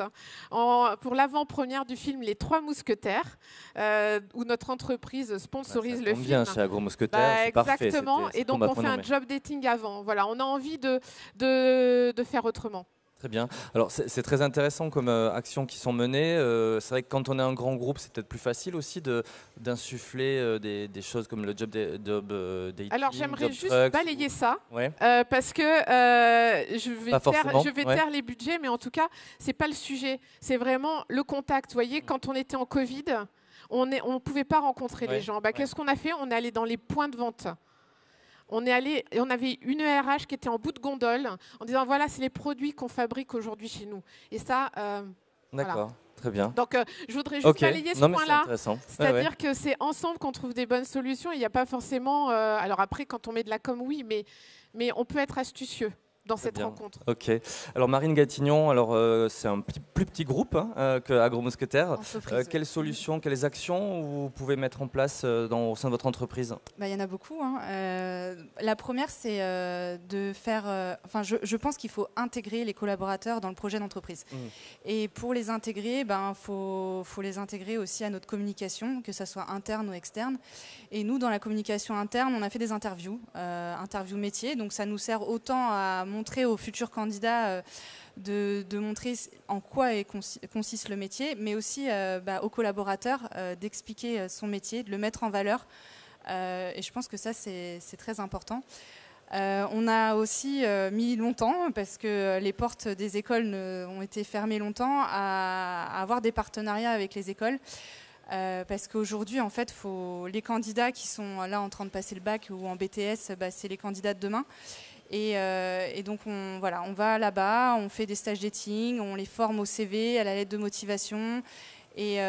pour l'avant-première du film Les Trois Mousquetaires, où notre entreprise sponsorise le film. Bien chez Agro-Mousquetaires, c'est parfait. Exactement. Et donc on fait un job dating avant. Voilà, on a envie de faire autrement. Très bien. Alors, c'est très intéressant comme actions qui sont menées. C'est vrai que quand on est un grand groupe, c'est peut-être plus facile aussi d'insuffler des choses comme le job dating. Alors, j'aimerais juste balayer ça, parce que je vais taire les budgets, mais en tout cas, ce n'est pas le sujet. C'est vraiment le contact. Vous voyez, quand on était en Covid, on ne pouvait pas rencontrer les gens. Qu'est-ce qu'on a fait? On est allé dans les points de vente. On est allé et on avait une RH qui était en bout de gondole en disant voilà, c'est les produits qu'on fabrique aujourd'hui chez nous. Et ça, d'accord, voilà. Très bien. Donc, je voudrais juste balayer ce point-là. C'est-à-dire que c'est ensemble qu'on trouve des bonnes solutions. Il n'y a pas forcément. Alors après, quand on met de la com, oui, mais on peut être astucieux. dans cette rencontre. Ok. Alors Marine Gatignon, c'est un plus petit groupe que Agro-Mousquetaires. Quelles solutions, quelles actions vous pouvez mettre en place au sein de votre entreprise? Il y en a beaucoup. La première, c'est de faire... je pense qu'il faut intégrer les collaborateurs dans le projet d'entreprise. Et pour les intégrer, faut les intégrer aussi à notre communication, que ça soit interne ou externe. Et nous, dans la communication interne, on a fait des interviews métiers. Donc ça nous sert autant à montrer aux futurs candidats de montrer en quoi consiste le métier, mais aussi aux collaborateurs d'expliquer son métier, de le mettre en valeur. Et je pense que ça, c'est très important. On a aussi mis longtemps, parce que les portes des écoles ont été fermées longtemps, à avoir des partenariats avec les écoles. Parce qu'aujourd'hui, en fait, les candidats qui sont là en train de passer le bac ou en BTS, c'est les candidats de demain. Et donc, on va là-bas, on fait des stages dating, on les forme au CV, à la lettre de motivation. Et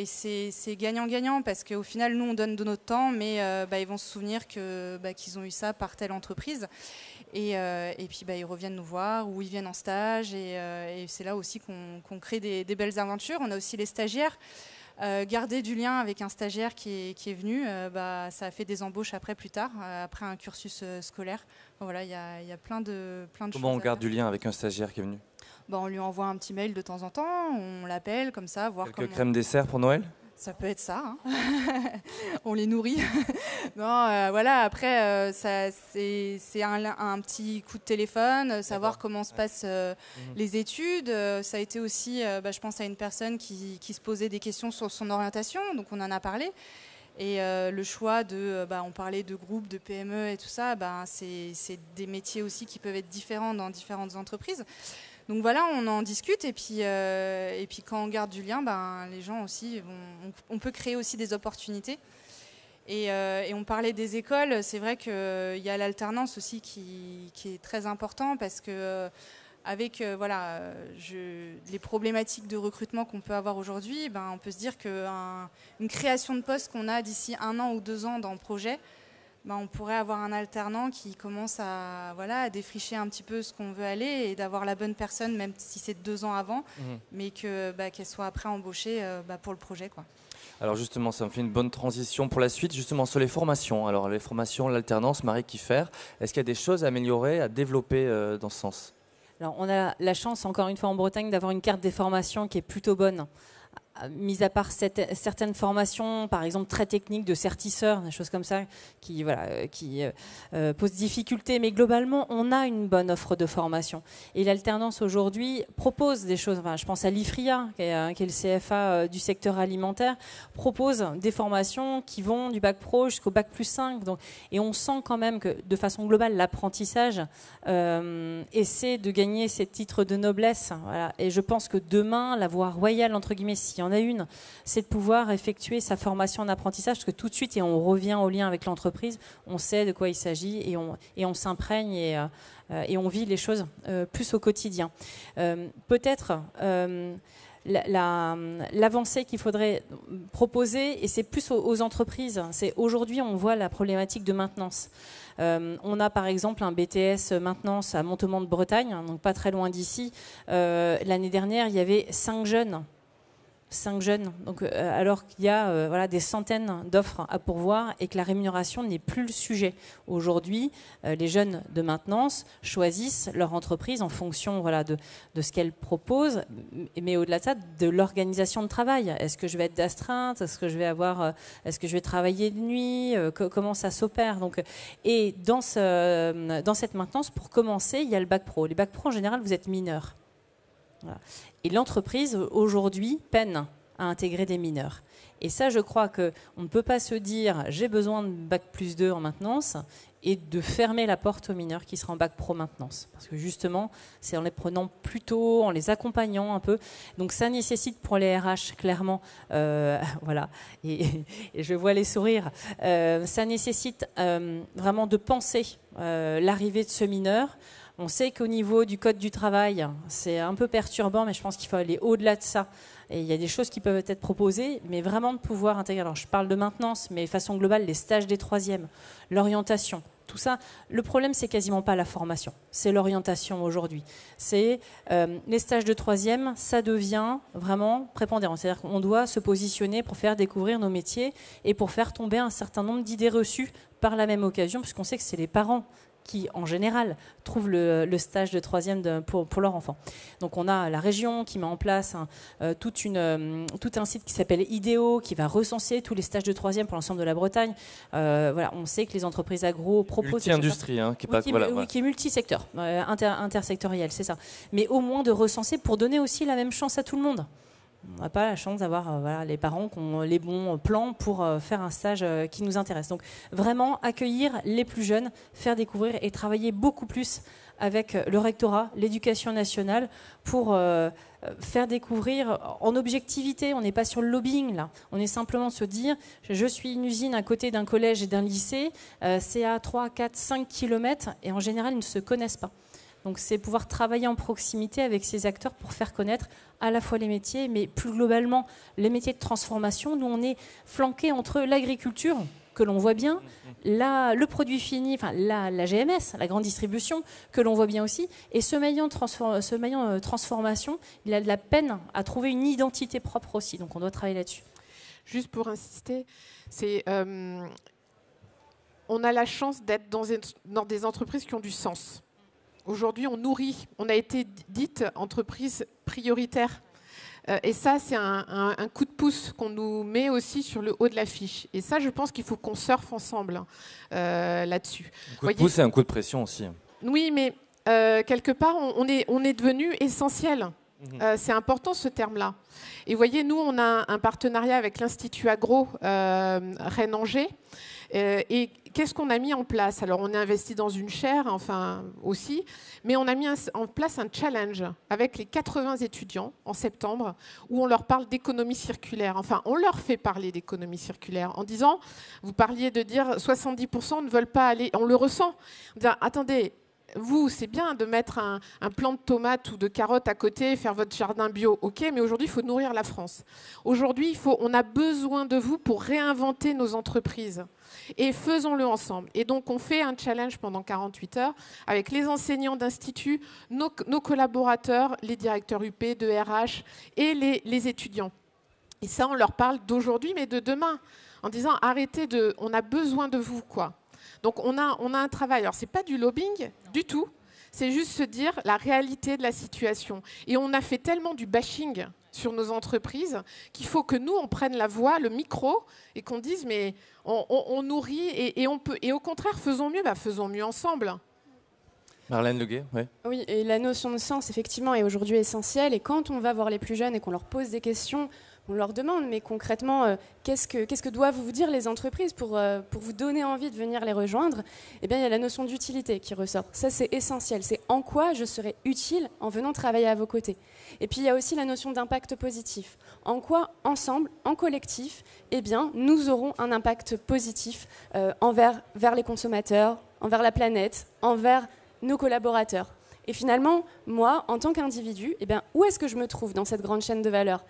c'est gagnant-gagnant, parce qu'au final, nous, on donne de notre temps, mais ils vont se souvenir qu'ils ont eu ça par telle entreprise. Et puis, ils reviennent nous voir, ou ils viennent en stage. Et c'est là aussi qu'on crée des belles aventures. On a aussi les stagiaires. Garder du lien avec un stagiaire qui est venu, ça a fait des embauches plus tard, après un cursus scolaire. Voilà, il y a plein de choses. Comment on garde du lien avec un stagiaire qui est venu? On lui envoie un petit mail de temps en temps, on l'appelle comme ça, voir quelques crèmes dessert pour Noël? Ça peut être ça. On les nourrit. Non, voilà. Après, c'est un petit coup de téléphone, savoir comment se passent les études. Ça a été aussi, je pense à une personne qui se posait des questions sur son orientation, donc on en a parlé. Et le choix on parlait de groupes, de PME et tout ça, c'est des métiers aussi qui peuvent être différents dans différentes entreprises. Donc voilà, on en discute, et puis quand on garde du lien, les gens aussi on peut créer aussi des opportunités. Et on parlait des écoles, c'est vrai qu'il y a l'alternance aussi qui est très important, parce que avec les problématiques de recrutement qu'on peut avoir aujourd'hui, on peut se dire qu'une création de poste qu'on a d'ici 1 an ou 2 ans dans le projet, on pourrait avoir un alternant qui commence à défricher un petit peu ce qu'on veut aller, et d'avoir la bonne personne, même si c'est 2 ans avant, mais qu'elle soit après embauchée pour le projet, quoi. Alors justement, ça me fait une bonne transition pour la suite, justement sur les formations. Alors les formations, l'alternance, Marie Kieffer, est-ce qu'il y a des choses à améliorer, à développer dans ce sens? Alors, on a la chance, encore une fois en Bretagne, d'avoir une carte des formations qui est plutôt bonne. Mis à part certaines formations, par exemple très techniques de certisseurs, des choses comme ça, qui posent difficulté, mais globalement, on a une bonne offre de formation. Et l'alternance aujourd'hui propose des choses. Je pense à l'IFRIA, qui est le CFA du secteur alimentaire, propose des formations qui vont du bac pro jusqu'au bac +5. Donc, et on sent quand même que, de façon globale, l'apprentissage essaie de gagner ces titres de noblesse. Voilà. Et je pense que demain, la voie royale, entre guillemets, s'il y en a une, c'est de pouvoir effectuer sa formation en apprentissage, parce que tout de suite, et on revient au lien avec l'entreprise, on sait de quoi il s'agit, et on s'imprègne, et on vit les choses plus au quotidien. Peut-être l'avancée qu'il faudrait proposer, et c'est plus aux entreprises, c'est aujourd'hui on voit la problématique de maintenance. On a par exemple un BTS maintenance à Montemont de Bretagne, donc pas très loin d'ici. L'année dernière, il y avait 5 jeunes. Donc, alors qu'il y a des centaines d'offres à pourvoir, et que la rémunération n'est plus le sujet. Aujourd'hui, les jeunes de maintenance choisissent leur entreprise en fonction de ce qu'elle propose, mais au-delà de ça, de l'organisation de travail. Est-ce que je vais être d'astreinte? Est-ce que je vais travailler de nuit? Comment ça s'opère? Donc, et dans cette maintenance, pour commencer, il y a le bac pro. Les bacs pro, en général, vous êtes mineurs. Voilà. Et l'entreprise, aujourd'hui, peine à intégrer des mineurs. Et ça, je crois qu'on ne peut pas se dire « j'ai besoin de bac +2 en maintenance » et de fermer la porte aux mineurs qui seraient en bac pro maintenance. Parce que justement, c'est en les prenant plus tôt, en les accompagnant un peu. Donc ça nécessite pour les RH, clairement, voilà, et je vois les sourires, ça nécessite vraiment de penser l'arrivée de ce mineur. On sait qu'au niveau du code du travail, c'est un peu perturbant, mais je pense qu'il faut aller au-delà de ça. Et il y a des choses qui peuvent être proposées, mais vraiment de pouvoir intégrer. Alors, je parle de maintenance, mais de façon globale, les stages des 3e, l'orientation, tout ça. Le problème, c'est quasiment pas la formation, c'est l'orientation aujourd'hui. C'est les stages de 3e, ça devient vraiment prépondérant. C'est-à-dire qu'on doit se positionner pour faire découvrir nos métiers et pour faire tomber un certain nombre d'idées reçues par la même occasion, puisqu'on sait que c'est les parents qui, en général, trouvent le stage de 3e pour leur enfant. Donc on a la région qui met en place tout un site qui s'appelle IDEO, qui va recenser tous les stages de 3e pour l'ensemble de la Bretagne. Voilà, on sait que les entreprises agro proposent... Multi-industrie, qui est multisecteur, intersectoriel, c'est ça. Mais au moins de recenser pour donner aussi la même chance à tout le monde. On n'a pas la chance d'avoir les parents qui ont les bons plans pour faire un stage qui nous intéresse. Donc vraiment accueillir les plus jeunes, faire découvrir et travailler beaucoup plus avec le rectorat, l'éducation nationale pour faire découvrir en objectivité. On n'est pas sur le lobbying là. On est simplement se dire je suis une usine à côté d'un collège et d'un lycée, c'est à 3, 4, 5 kilomètres et en général ils ne se connaissent pas. Donc c'est pouvoir travailler en proximité avec ces acteurs pour faire connaître à la fois les métiers, mais plus globalement les métiers de transformation. Nous, on est flanqué entre l'agriculture, que l'on voit bien, le produit fini, enfin la GMS, la grande distribution, que l'on voit bien aussi, et ce maillon transformation, il a de la peine à trouver une identité propre aussi. Donc on doit travailler là-dessus. Juste pour insister, on a la chance d'être dans des entreprises qui ont du sens. Aujourd'hui, on a été dite entreprise prioritaire. Et ça, c'est un coup de pouce qu'on nous met aussi sur le haut de l'affiche. Et ça, je pense qu'il faut qu'on surfe ensemble là-dessus. Un coup de pouce et un coup de pression aussi. Oui, mais quelque part, on est devenu essentiel. C'est important ce terme-là. Et vous voyez, nous, on a un partenariat avec l'Institut Agro Rennes-Angers. Et qu'est-ce qu'on a mis en place? Alors, on a investi dans une chaire, enfin aussi, mais on a mis en place un challenge avec les 80 étudiants en septembre où on leur parle d'économie circulaire. Enfin, on leur fait parler d'économie circulaire en disant, vous parliez de dire 70% ne veulent pas aller, on le ressent. On dit, attendez, vous, c'est bien de mettre un plant de tomates ou de carottes à côté, faire votre jardin bio, ok, mais aujourd'hui, il faut nourrir la France. Aujourd'hui, on a besoin de vous pour réinventer nos entreprises. Et faisons-le ensemble. Et donc, on fait un challenge pendant 48 heures avec les enseignants d'institut, nos collaborateurs, les directeurs UP, de RH et les étudiants. Et ça, on leur parle d'aujourd'hui, mais de demain, en disant, arrêtez on a besoin de vous, quoi. Donc, on a un travail. Alors, ce n'est pas du lobbying du tout. C'est juste se dire la réalité de la situation. Et on a fait tellement du bashing sur nos entreprises qu'il faut que nous, on prenne la voix, le micro, et qu'on dise, mais on nourrit et on peut. Et au contraire, faisons mieux ensemble. Marlène Leguet, oui. Oui, et la notion de sens, effectivement, est aujourd'hui essentielle. Et quand on va voir les plus jeunes et qu'on leur pose des questions, on leur demande, mais concrètement, qu'est-ce que doivent vous dire les entreprises pour vous donner envie de venir les rejoindre? Eh bien, il y a la notion d'utilité qui ressort. Ça, c'est essentiel. C'est en quoi je serai utile en venant travailler à vos côtés. Et puis, il y a aussi la notion d'impact positif. En quoi, ensemble, en collectif, eh bien, nous aurons un impact positif vers les consommateurs, envers la planète, envers nos collaborateurs. Et finalement, moi, en tant qu'individu, eh bien, où est-ce que je me trouve dans cette grande chaîne de valeur?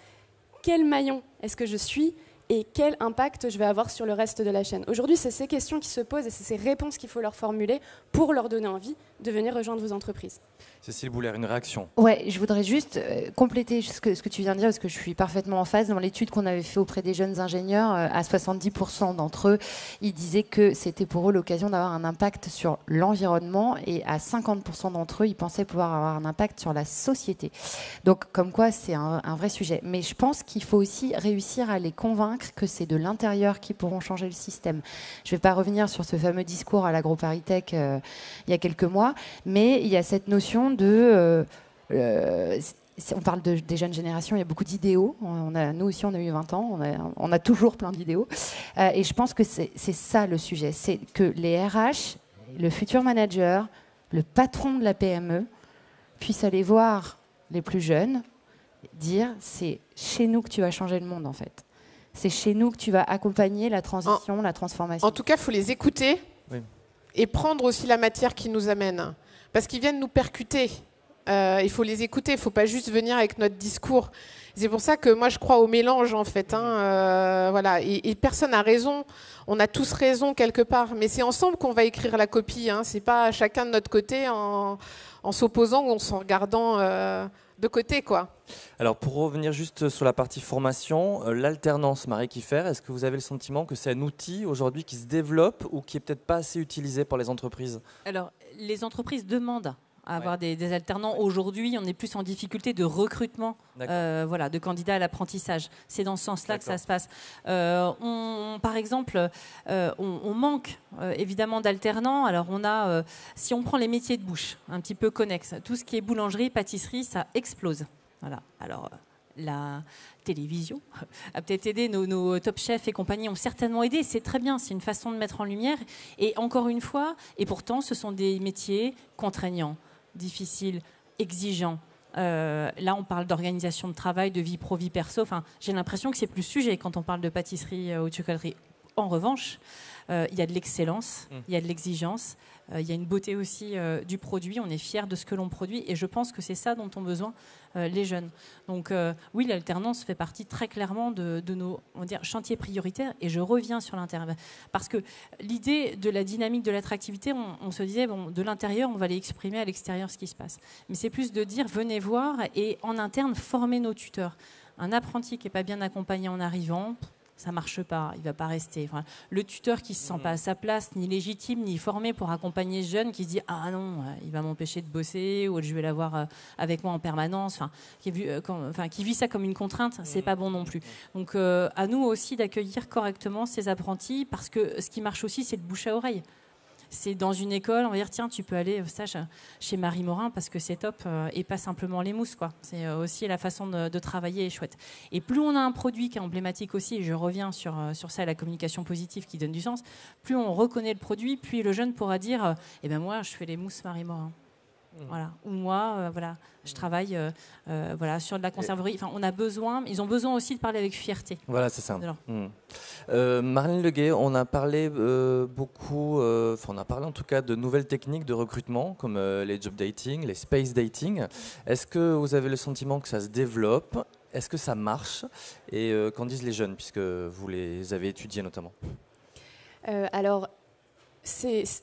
Quel maillon est-ce que je suis et quel impact je vais avoir sur le reste de la chaîne? Aujourd'hui, c'est ces questions qui se posent et c'est ces réponses qu'il faut leur formuler pour leur donner envie de venir rejoindre vos entreprises. Cécile Bouler, une réaction? Ouais, je voudrais juste compléter ce que tu viens de dire, parce que je suis parfaitement en phase. Dans l'étude qu'on avait fait auprès des jeunes ingénieurs, à 70% d'entre eux, ils disaient que c'était pour eux l'occasion d'avoir un impact sur l'environnement, et à 50% d'entre eux, ils pensaient pouvoir avoir un impact sur la société. Donc, comme quoi, c'est un vrai sujet. Mais je pense qu'il faut aussi réussir à les convaincre que c'est de l'intérieur qui pourront changer le système. Je ne vais pas revenir sur ce fameux discours à l'AgroParisTech il y a quelques mois, mais il y a cette notion de... on parle des jeunes générations, il y a beaucoup d'idéaux. Nous aussi, on a eu 20 ans, on a toujours plein d'idéaux. Et je pense que c'est ça le sujet. C'est que les RH, le futur manager, le patron de la PME puissent aller voir les plus jeunes, dire c'est chez nous que tu vas changer le monde en fait. C'est chez nous que tu vas accompagner la transition, la transformation. En tout cas, il faut les écouter et prendre aussi la matière qu'ils nous amènent. Parce qu'ils viennent nous percuter. Il faut les écouter, il ne faut pas juste venir avec notre discours. C'est pour ça que moi, je crois au mélange, en fait. Voilà. Et personne n'a raison. On a tous raison quelque part. Mais c'est ensemble qu'on va écrire la copie. Ce n'est pas chacun de notre côté en s'opposant ou en se regardant de côté, quoi. Alors, pour revenir juste sur la partie formation, l'alternance, Marie Kieffer, est-ce que vous avez le sentiment que c'est un outil aujourd'hui qui se développe ou qui n'est peut-être pas assez utilisé par les entreprises? Alors, les entreprises demandent à avoir des alternants. Aujourd'hui, on est plus en difficulté de recrutement de candidats à l'apprentissage. C'est dans ce sens-là que ça se passe. Par exemple, on manque évidemment d'alternants. Alors, on a, si on prend les métiers de bouche, un petit peu connexes, tout ce qui est boulangerie, pâtisserie, ça explose. Voilà. Alors, la télévision a peut-être aidé, nos top chefs et compagnie ont certainement aidé, c'est très bien, c'est une façon de mettre en lumière. Et encore une fois, et pourtant, ce sont des métiers contraignants, difficiles, exigeants. Là, on parle d'organisation de travail, de vie pro, vie perso. Enfin, j'ai l'impression que c'est plus sujet quand on parle de pâtisserie ou de chocolaterie. En revanche, il y a de l'excellence, il y a de l'exigence, il y a une beauté aussi du produit. On est fiers de ce que l'on produit et je pense que c'est ça dont ont besoin les jeunes. Donc oui, l'alternance fait partie très clairement de nos chantiers prioritaires et je reviens sur l'intérieur. Parce que l'idée de la dynamique de l'attractivité, on se disait, de l'intérieur, on va aller exprimer à l'extérieur ce qui se passe. Mais c'est plus de dire, venez voir et en interne, former nos tuteurs. Un apprenti qui n'est pas bien accompagné en arrivant, ça ne marche pas, il ne va pas rester. Enfin, le tuteur qui ne se sent pas à sa place, ni légitime, ni formé pour accompagner ce jeune qui se dit « Ah non, il va m'empêcher de bosser ou je vais l'avoir avec moi en permanence », qui vit ça comme une contrainte, ce n'est pas bon non plus. Donc à nous aussi d'accueillir correctement ces apprentis parce que ce qui marche aussi, c'est le bouche à oreille. C'est dans une école, on va dire tiens, tu peux aller chez Marie Morin parce que c'est top et pas simplement les mousses, quoi. C'est aussi la façon de travailler est chouette. Et plus on a un produit qui est emblématique aussi, et je reviens sur ça, la communication positive qui donne du sens, plus on reconnaît le produit, plus le jeune pourra dire moi je fais les mousses Marie Morin. Voilà. Ou moi, je travaille sur de la conserverie. Enfin, ils ont besoin aussi de parler avec fierté. Voilà, c'est ça. Marlène Leguet, on a parlé beaucoup, on a parlé en tout cas de nouvelles techniques de recrutement, comme les job dating, les space dating. Est-ce que vous avez le sentiment que ça se développe? Est-ce que ça marche? Et qu'en disent les jeunes, puisque vous les avez étudiés notamment? Alors,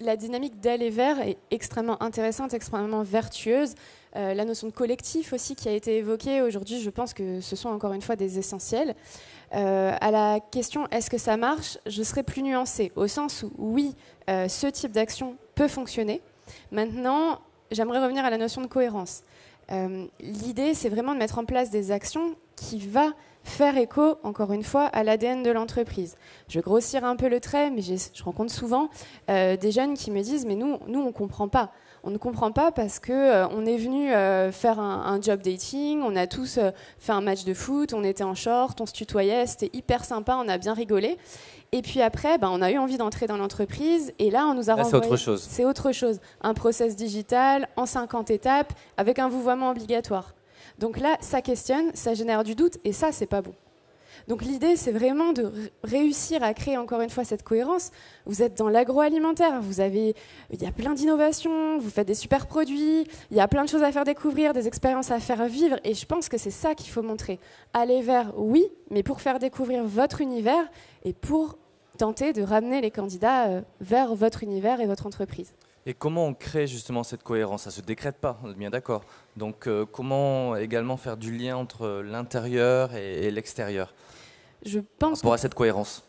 la dynamique d'aller vers est extrêmement intéressante, extrêmement vertueuse. La notion de collectif aussi qui a été évoquée aujourd'hui, je pense que ce sont encore une fois des essentiels. À la question est-ce que ça marche, je serais plus nuancée, au sens où oui, ce type d'action peut fonctionner. Maintenant, j'aimerais revenir à la notion de cohérence. L'idée, c'est vraiment de mettre en place des actions qui vont faire écho, encore une fois, à l'ADN de l'entreprise. Je vais grossir un peu le trait, mais je rencontre souvent des jeunes qui me disent « mais nous on ne comprend pas ». On ne comprend pas parce qu'on est venu faire un job dating, on a tous fait un match de foot, on était en short, on se tutoyait, c'était hyper sympa, on a bien rigolé. Et puis après, on a eu envie d'entrer dans l'entreprise et là, on nous a renvoyé... C'est autre chose. C'est autre chose. Un process digital en 50 étapes avec un vouvoiement obligatoire. Donc là, ça questionne, ça génère du doute et ça, c'est pas bon. Donc l'idée, c'est vraiment de réussir à créer encore une fois cette cohérence. Vous êtes dans l'agroalimentaire, il y a plein d'innovations, vous faites des super produits, il y a plein de choses à faire découvrir, des expériences à faire vivre et je pense que c'est ça qu'il faut montrer. Aller vers, oui, mais pour faire découvrir votre univers et pour tenter de ramener les candidats vers votre univers et votre entreprise. Et comment on crée justement cette cohérence? Ça ne se décrète pas, on est bien d'accord. Donc comment également faire du lien entre l'intérieur et l'extérieur? Je pense pour cette cohérence.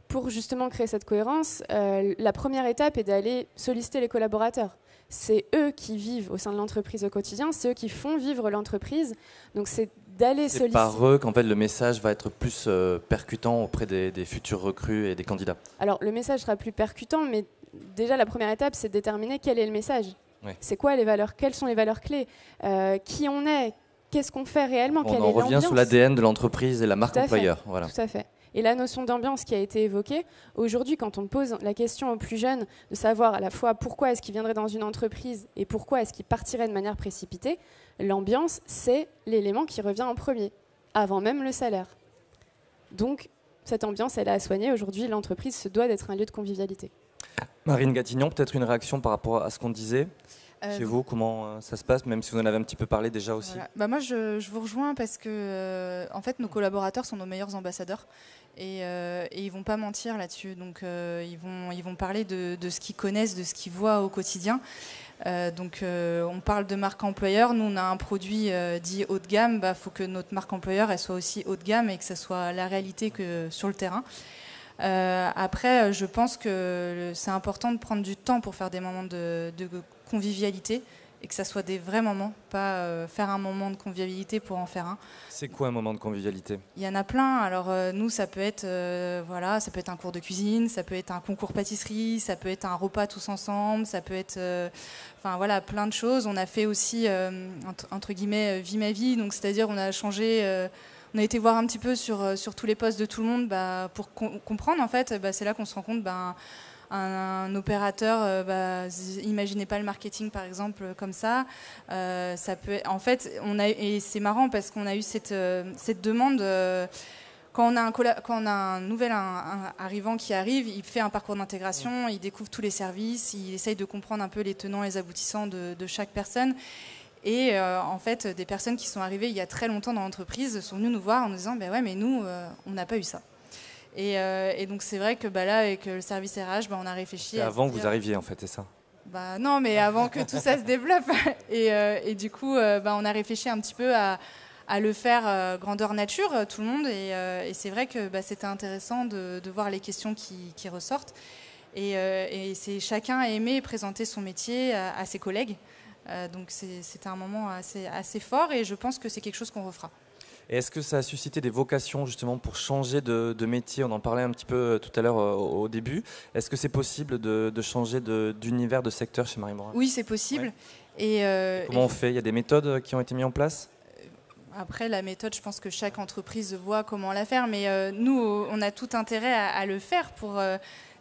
Pour justement créer cette cohérence, la première étape est d'aller solliciter les collaborateurs. C'est eux qui vivent au sein de l'entreprise au quotidien, c'est eux qui font vivre l'entreprise. Donc c'est d'aller solliciter. C'est par eux qu'en fait le message va être plus percutant auprès des futurs recrues et des candidats. Alors le message sera plus percutant, mais déjà la première étape c'est de déterminer quel est le message. Oui. C'est quoi les valeurs? Quelles sont les valeurs clés? Qui on est? Qu'est-ce qu'on fait réellement? On en revient sur l'ADN de l'entreprise et la marque employeur. Voilà. Tout à fait. Et la notion d'ambiance qui a été évoquée, aujourd'hui, quand on pose la question aux plus jeunes de savoir à la fois pourquoi est-ce qu'ils viendraient dans une entreprise et pourquoi est-ce qu'ils partiraient de manière précipitée, l'ambiance, c'est l'élément qui revient en premier, avant même le salaire. Donc, cette ambiance, elle est à soigner. Aujourd'hui, l'entreprise se doit d'être un lieu de convivialité. Marine Gatignon, peut-être une réaction par rapport à ce qu'on disait? Chez vous, comment ça se passe, même si vous en avez un petit peu parlé déjà aussi? Voilà. Moi, je vous rejoins parce que en fait, nos collaborateurs sont nos meilleurs ambassadeurs et ils vont pas mentir là-dessus. Donc, ils vont parler de ce qu'ils connaissent, de ce qu'ils voient au quotidien. On parle de marque employeur. Nous, on a un produit dit haut de gamme. Faut que notre marque employeur elle soit aussi haut de gamme et que ça soit la réalité que sur le terrain. Après, je pense que c'est important de prendre du temps pour faire des moments de convivialité et que ça soit des vrais moments, pas faire un moment de convivialité pour en faire un. C'est quoi un moment de convivialité? Il y en a plein. Alors nous, ça peut être ça peut être un cours de cuisine, ça peut être un concours pâtisserie, ça peut être un repas tous ensemble, ça peut être plein de choses. On a fait aussi entre guillemets vie ma vie, donc c'est-à-dire on a changé. On a été voir un petit peu sur tous les postes de tout le monde pour comprendre en fait. C'est là qu'on se rend compte. Un opérateur, imaginez pas le marketing par exemple comme ça. Ça peut, en fait, et c'est marrant parce qu'on a eu cette demande. Quand on a un nouvel arrivant qui arrive, il fait un parcours d'intégration, il découvre tous les services, il essaye de comprendre un peu les tenants et les aboutissants de chaque personne. Et en fait, des personnes qui sont arrivées il y a très longtemps dans l'entreprise sont venues nous voir en nous disant mais nous, on n'a pas eu ça. Et donc c'est vrai que là, avec le service RH, on a réfléchi. C'est avant que vous arriviez en fait, c'est ça? Non, mais avant que tout ça se développe. Et du coup, on a réfléchi un petit peu à le faire grandeur nature, tout le monde. Et c'est vrai que c'était intéressant de voir les questions qui ressortent. Et c'est chacun a aimé présenter son métier à ses collègues. Donc c'était un moment assez fort et je pense que c'est quelque chose qu'on refera. Et est-ce que ça a suscité des vocations justement pour changer de métier? On en parlait un petit peu tout à l'heure au début. Est-ce que c'est possible de changer d'univers, de secteur chez Marie Morin? Oui, c'est possible. Ouais. Comment on fait? Il y a des méthodes qui ont été mises en place? Après, la méthode, je pense que chaque entreprise voit comment la faire. Mais nous, on a tout intérêt à le faire pour...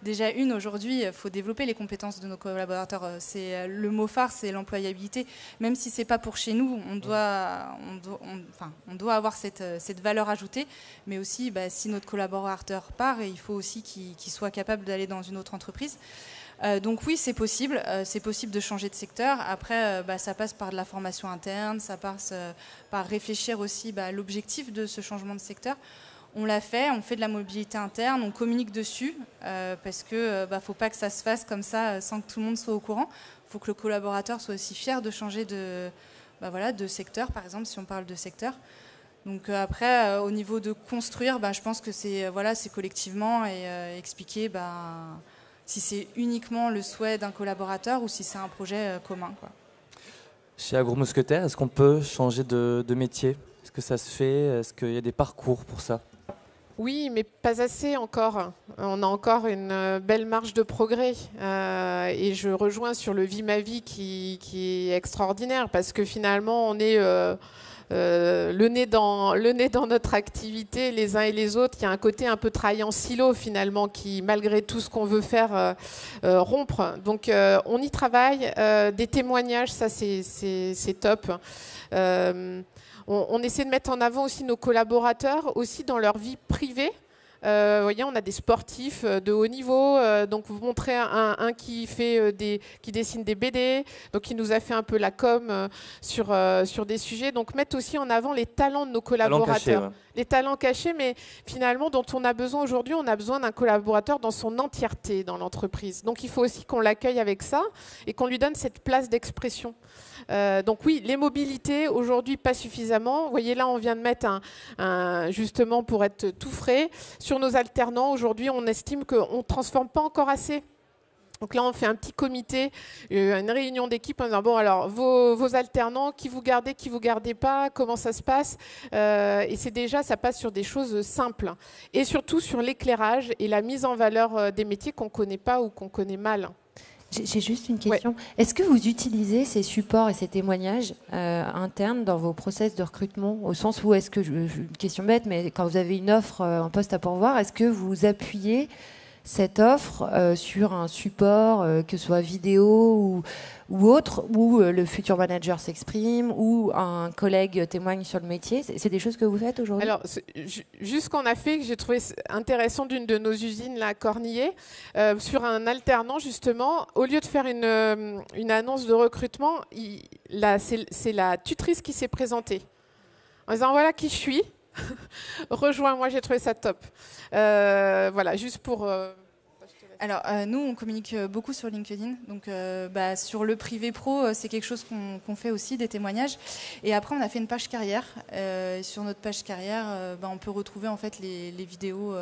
Déjà, aujourd'hui, il faut développer les compétences de nos collaborateurs. Le mot phare, c'est l'employabilité. Même si ce n'est pas pour chez nous, on doit avoir cette valeur ajoutée. Mais aussi, si notre collaborateur part, il faut aussi qu'il soit capable d'aller dans une autre entreprise. Donc oui, c'est possible de changer de secteur. Après, ça passe par de la formation interne, ça passe par réfléchir aussi à l'objectif de ce changement de secteur. On l'a fait, on fait de la mobilité interne, on communique dessus, parce que faut pas que ça se fasse comme ça sans que tout le monde soit au courant. Il faut que le collaborateur soit aussi fier de changer de secteur, par exemple, si on parle de secteur. Donc après, au niveau de construire, je pense que c'est collectivement et expliquer si c'est uniquement le souhait d'un collaborateur ou si c'est un projet commun, quoi. Chez Agro-Mousquetaires, est-ce qu'on peut changer de métier? Est-ce que ça se fait? Est-ce qu'il y a des parcours pour ça? Oui, mais pas assez encore. On a encore une belle marge de progrès. Et je rejoins sur le Vie ma vie qui est extraordinaire parce que finalement, on est le nez dans notre activité, les uns et les autres. Il y a un côté un peu travail en silo finalement qui, malgré tout ce qu'on veut faire, rompre. Donc, on y travaille. Des témoignages, ça c'est top. On essaie de mettre en avant aussi nos collaborateurs, aussi dans leur vie privée. Vous voyez, on a des sportifs de haut niveau. Donc, vous montrez un qui qui dessine des BD. Donc, il nous a fait un peu la com sur des sujets. Donc, mettre aussi en avant les talents de nos collaborateurs. Talents cachés, ouais. Les talents cachés, mais finalement, dont on a besoin aujourd'hui, on a besoin d'un collaborateur dans son entièreté dans l'entreprise. Donc, il faut aussi qu'on l'accueille avec ça et qu'on lui donne cette place d'expression. Donc oui, les mobilités, aujourd'hui, pas suffisamment. Vous voyez, là, on vient de mettre justement pour être tout frais. Sur nos alternants, aujourd'hui, on estime qu'on ne transforme pas encore assez. Donc là, on fait un petit comité, une réunion d'équipe en disant, bon, alors, vos alternants, qui vous gardez pas, comment ça se passe? Et ça passe sur des choses simples. Et surtout sur l'éclairage et la mise en valeur des métiers qu'on ne connaît pas ou qu'on connaît mal. J'ai juste une question. Ouais. Est-ce que vous utilisez ces supports et ces témoignages internes dans vos process de recrutement? Au sens où, une question bête, mais quand vous avez une offre, un poste à pourvoir, est-ce que vous appuyez cette offre sur un support, que ce soit vidéo ou autre, où le futur manager s'exprime, où un collègue témoigne sur le métier. C'est des choses que vous faites aujourd'hui? Alors, juste ce qu'on a fait, que j'ai trouvé intéressant d'une de nos usines, là, à Cornillé, sur un alternant, justement, au lieu de faire une annonce de recrutement, c'est la tutrice qui s'est présentée. En disant, voilà qui je suis, rejoins-moi, j'ai trouvé ça top. Voilà, juste pour... Alors, nous, on communique beaucoup sur LinkedIn. Donc, sur le privé pro, c'est quelque chose qu'on fait aussi, des témoignages. Et après, on a fait une page carrière. Sur notre page carrière, on peut retrouver en fait les vidéos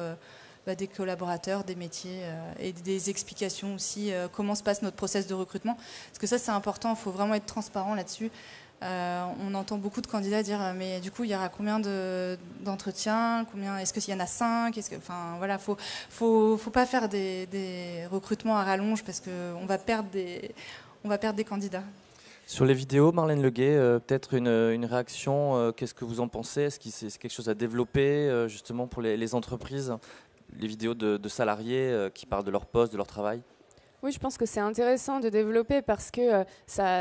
des collaborateurs, des métiers et des explications aussi, comment se passe notre process de recrutement. Parce que ça, c'est important, il faut vraiment être transparent là-dessus. On entend beaucoup de candidats dire mais du coup il y aura combien d'entretiens, est-ce qu'il y en a 5, faut pas faire des recrutements à rallonge parce qu'on va perdre des candidats. Sur les vidéos, Marlène Leguet, peut-être une réaction, qu'est-ce que vous en pensez? Est-ce que c'est quelque chose à développer justement pour les entreprises, les vidéos de salariés qui parlent de leur poste, de leur travail? Oui, je pense que c'est intéressant de développer parce que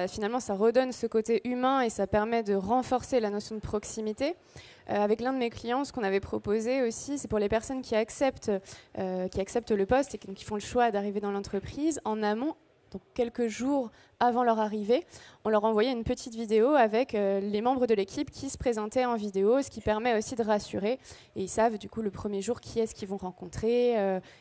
finalement, ça redonne ce côté humain et ça permet de renforcer la notion de proximité. Avec l'un de mes clients, ce qu'on avait proposé aussi, c'est pour les personnes qui acceptent le poste et qui font le choix d'arriver dans l'entreprise, en amont, donc quelques jours avant leur arrivée, on leur envoyait une petite vidéo avec les membres de l'équipe qui se présentaient en vidéo, ce qui permet aussi de rassurer. Et ils savent du coup le premier jour qui est-ce qu'ils vont rencontrer,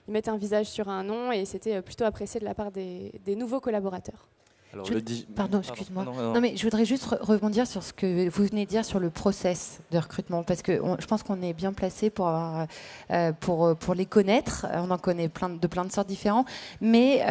ils mettent un visage sur un nom et c'était plutôt apprécié de la part des nouveaux collaborateurs. Alors, Pardon, excuse-moi. Non, mais je voudrais juste rebondir sur ce que vous venez de dire sur le process de recrutement, parce que je pense qu'on est bien placé pour les connaître. On en connaît plein de sortes différentes, mais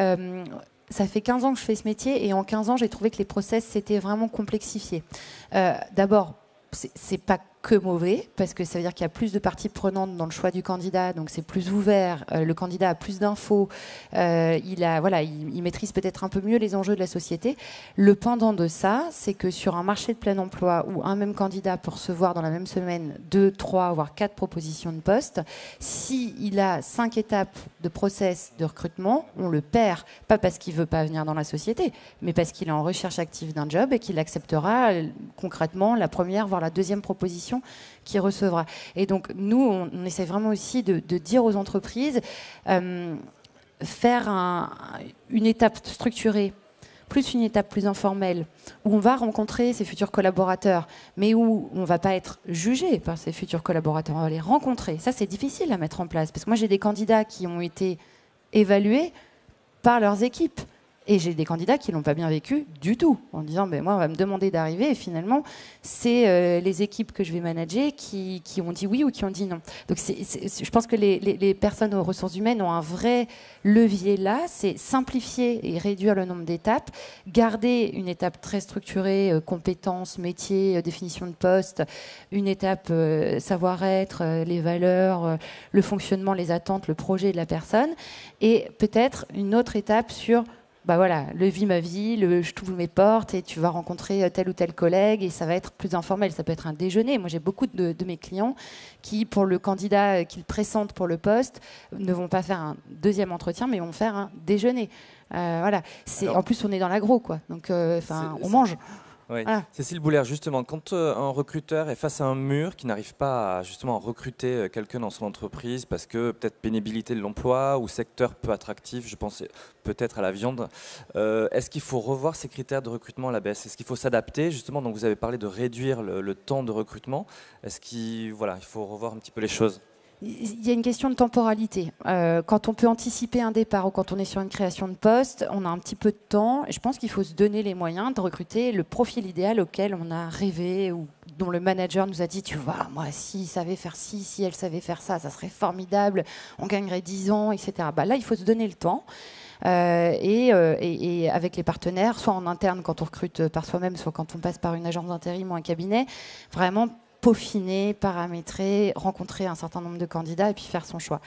ça fait 15 ans que je fais ce métier et en 15 ans, j'ai trouvé que les process s'étaient vraiment complexifiés. D'abord, c'est pas que mauvais, parce que ça veut dire qu'il y a plus de parties prenantes dans le choix du candidat, donc c'est plus ouvert, le candidat a plus d'infos, il maîtrise peut-être un peu mieux les enjeux de la société. Le pendant de ça, c'est que sur un marché de plein emploi où un même candidat peut recevoir dans la même semaine 2, 3, voire 4 propositions de poste, s'il a 5 étapes de process de recrutement, on le perd, pas parce qu'il ne veut pas venir dans la société, mais parce qu'il est en recherche active d'un job et qu'il acceptera concrètement la première, voire la deuxième proposition qui recevra. Et donc, nous, on essaie vraiment aussi de dire aux entreprises, faire une étape structurée, plus une étape plus informelle, où on va rencontrer ses futurs collaborateurs, mais où on ne va pas être jugé par ses futurs collaborateurs, on va les rencontrer. Ça, c'est difficile à mettre en place, parce que moi, j'ai des candidats qui ont été évalués par leurs équipes. Et j'ai des candidats qui ne l'ont pas bien vécu du tout, en disant moi, on va me demander d'arriver, et finalement, c'est les équipes que je vais manager qui ont dit oui ou qui ont dit non. Donc, je pense que les personnes aux ressources humaines ont un vrai levier là, c'est simplifier et réduire le nombre d'étapes, garder une étape très structurée, compétences, métiers, définition de poste, une étape savoir-être, les valeurs, le fonctionnement, les attentes, le projet de la personne, et peut-être une autre étape sur le vie ma vie, je t'ouvre mes portes et tu vas rencontrer tel ou tel collègue et ça va être plus informel. Ça peut être un déjeuner. Moi, j'ai beaucoup de mes clients qui, pour le candidat qu'ils pressentent pour le poste, ne vont pas faire un deuxième entretien, mais vont faire un déjeuner. Alors, en plus, on est dans l'agro, quoi. Donc, on mange. Oui. Voilà. Cécile Boulère, justement, quand un recruteur est face à un mur, qui n'arrive pas à recruter quelqu'un dans son entreprise parce que peut-être pénibilité de l'emploi ou secteur peu attractif, je pense peut-être à la viande, est-ce qu'il faut revoir ces critères de recrutement à la baisse? Est-ce qu'il faut s'adapter justement? Donc vous avez parlé de réduire le temps de recrutement. Est-ce qu'il faut revoir un petit peu les choses? Il y a une question de temporalité. Quand on peut anticiper un départ ou quand on est sur une création de poste, on a un petit peu de temps. Je pense qu'il faut se donner les moyens de recruter le profil idéal auquel on a rêvé ou dont le manager nous a dit, tu vois, moi, s'il savait faire ci, si elle savait faire ça, ça serait formidable, on gagnerait 10 ans, etc. Là, il faut se donner le temps. Et avec les partenaires, soit en interne quand on recrute par soi-même, soit quand on passe par une agence d'intérim ou un cabinet, vraiment peaufiner, paramétrer, rencontrer un certain nombre de candidats et puis faire son choix.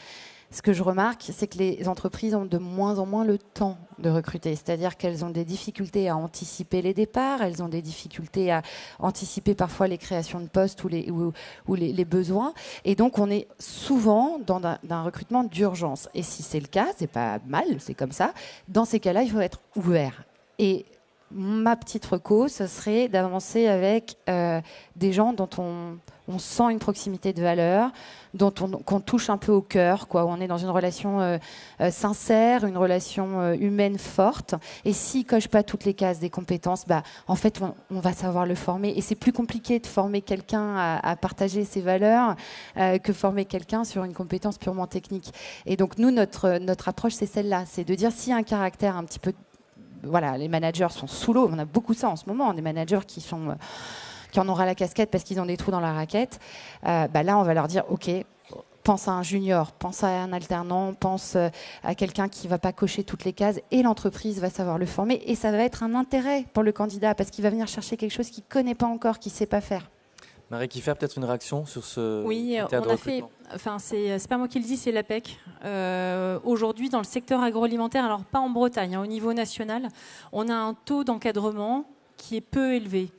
ce que je remarque, c'est que les entreprises ont de moins en moins le temps de recruter. C'est-à-dire qu'elles ont des difficultés à anticiper les départs, elles ont des difficultés à anticiper parfois les créations de postes ou les besoins. Et donc, on est souvent dans un recrutement d'urgence. Et si c'est le cas, c'est pas mal, c'est comme ça. Dans ces cas-là, il faut être ouvert. Et ma petite reco, ce serait d'avancer avec des gens dont on sent une proximité de valeur, qu'on touche un peu au cœur, quoi, où on est dans une relation sincère, une relation humaine forte. Et s'il ne coche pas toutes les cases des compétences, en fait, on va savoir le former. Et c'est plus compliqué de former quelqu'un à partager ses valeurs que former quelqu'un sur une compétence purement technique. Et donc, nous, notre approche, c'est celle-là. C'est de dire s'il y a un caractère un petit peu... Voilà, les managers sont sous l'eau. On a beaucoup ça en ce moment, des managers qui en aura la casquette parce qu'ils ont des trous dans la raquette. Là, on va leur dire, OK, pense à un junior, pense à un alternant, pense à quelqu'un qui ne va pas cocher toutes les cases et l'entreprise va savoir le former. Et ça va être un intérêt pour le candidat parce qu'il va venir chercher quelque chose qu'il ne connaît pas encore, qu'il ne sait pas faire. Marie Kieffer, peut-être une réaction sur ce critère de recrutement. C'est pas moi qui le dis, c'est l'APEC. Aujourd'hui, dans le secteur agroalimentaire, alors pas en Bretagne, au niveau national, on a un taux d'encadrement qui est peu élevé.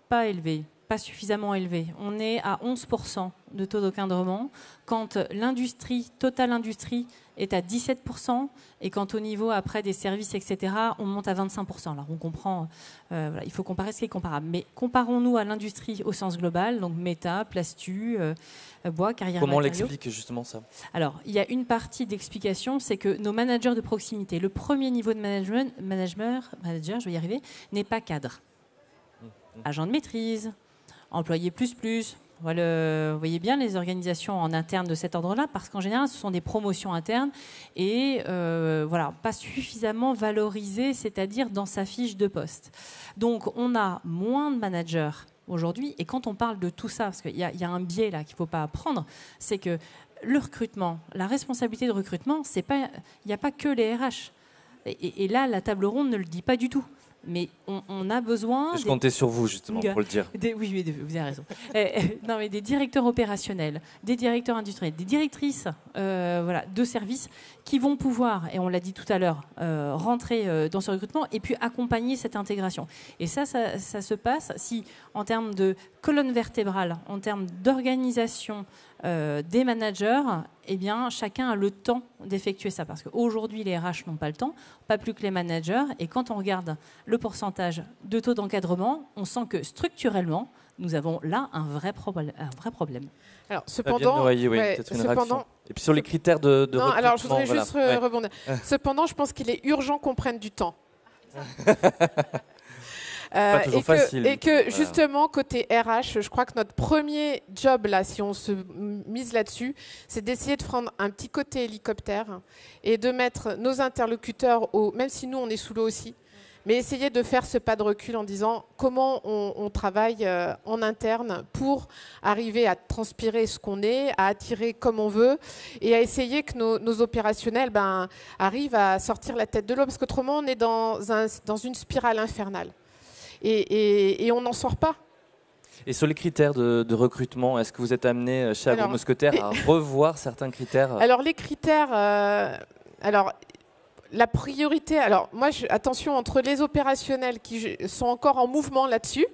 Pas suffisamment élevé. On est à 11% de taux d'encadrement, quand l'industrie, Total Industrie, est à 17%, et quand au niveau après des services, etc., on monte à 25%. Alors on comprend, il faut comparer ce qui est comparable. Mais comparons-nous à l'industrie au sens global, donc Meta, Plastu, Bois, Carrière Comment on Matériaux. l'explique justement ça? Alors, il y a une partie d'explication, c'est que nos managers de proximité, le premier niveau de manager, je vais y arriver, n'est pas cadre. Agent de maîtrise, employé plus. Vous voyez bien les organisations en interne de cet ordre-là, parce qu'en général, ce sont des promotions internes et pas suffisamment valorisées, c'est-à-dire dans sa fiche de poste. Donc, on a moins de managers aujourd'hui. Et quand on parle de tout ça, parce qu'il y a un biais là qu'il ne faut pas prendre, c'est que le recrutement, la responsabilité de recrutement, il n'y a pas que les RH. Et là, la table ronde ne le dit pas du tout. Mais on a besoin... Je comptais sur vous, justement, pour le dire. Oui, vous avez raison. Non, mais des directeurs opérationnels, des directeurs industriels, des directrices de services qui vont pouvoir, et on l'a dit tout à l'heure, rentrer dans ce recrutement et puis accompagner cette intégration. Et ça se passe si, en termes de colonne vertébrale, en termes d'organisation des managers, eh bien, chacun a le temps d'effectuer ça. Parce qu'aujourd'hui, les RH n'ont pas le temps, pas plus que les managers. Et quand on regarde le pourcentage de taux d'encadrement, on sent que structurellement, nous avons là un vrai problème. Alors, cependant, et puis sur les critères de recrutement. Alors, je voudrais juste rebondir. Cependant, je pense qu'il est urgent qu'on prenne du temps. Pas toujours facile. Et que justement, côté RH, je crois que notre premier job, là, si on se mise là-dessus, c'est d'essayer de prendre un petit côté hélicoptère et de mettre nos interlocuteurs, même si nous, on est sous l'eau aussi, mais essayer de faire ce pas de recul en disant comment on travaille en interne pour arriver à transpirer ce qu'on est, à attirer comme on veut et à essayer que nos opérationnels arrivent à sortir la tête de l'eau, parce qu'autrement, on est dans une spirale infernale. Et on n'en sort pas. Et sur les critères de recrutement, est-ce que vous êtes amené chez Agro Mousquetaires à revoir certains critères? Alors les critères, la priorité, attention, entre les opérationnels qui sont encore en mouvement là-dessus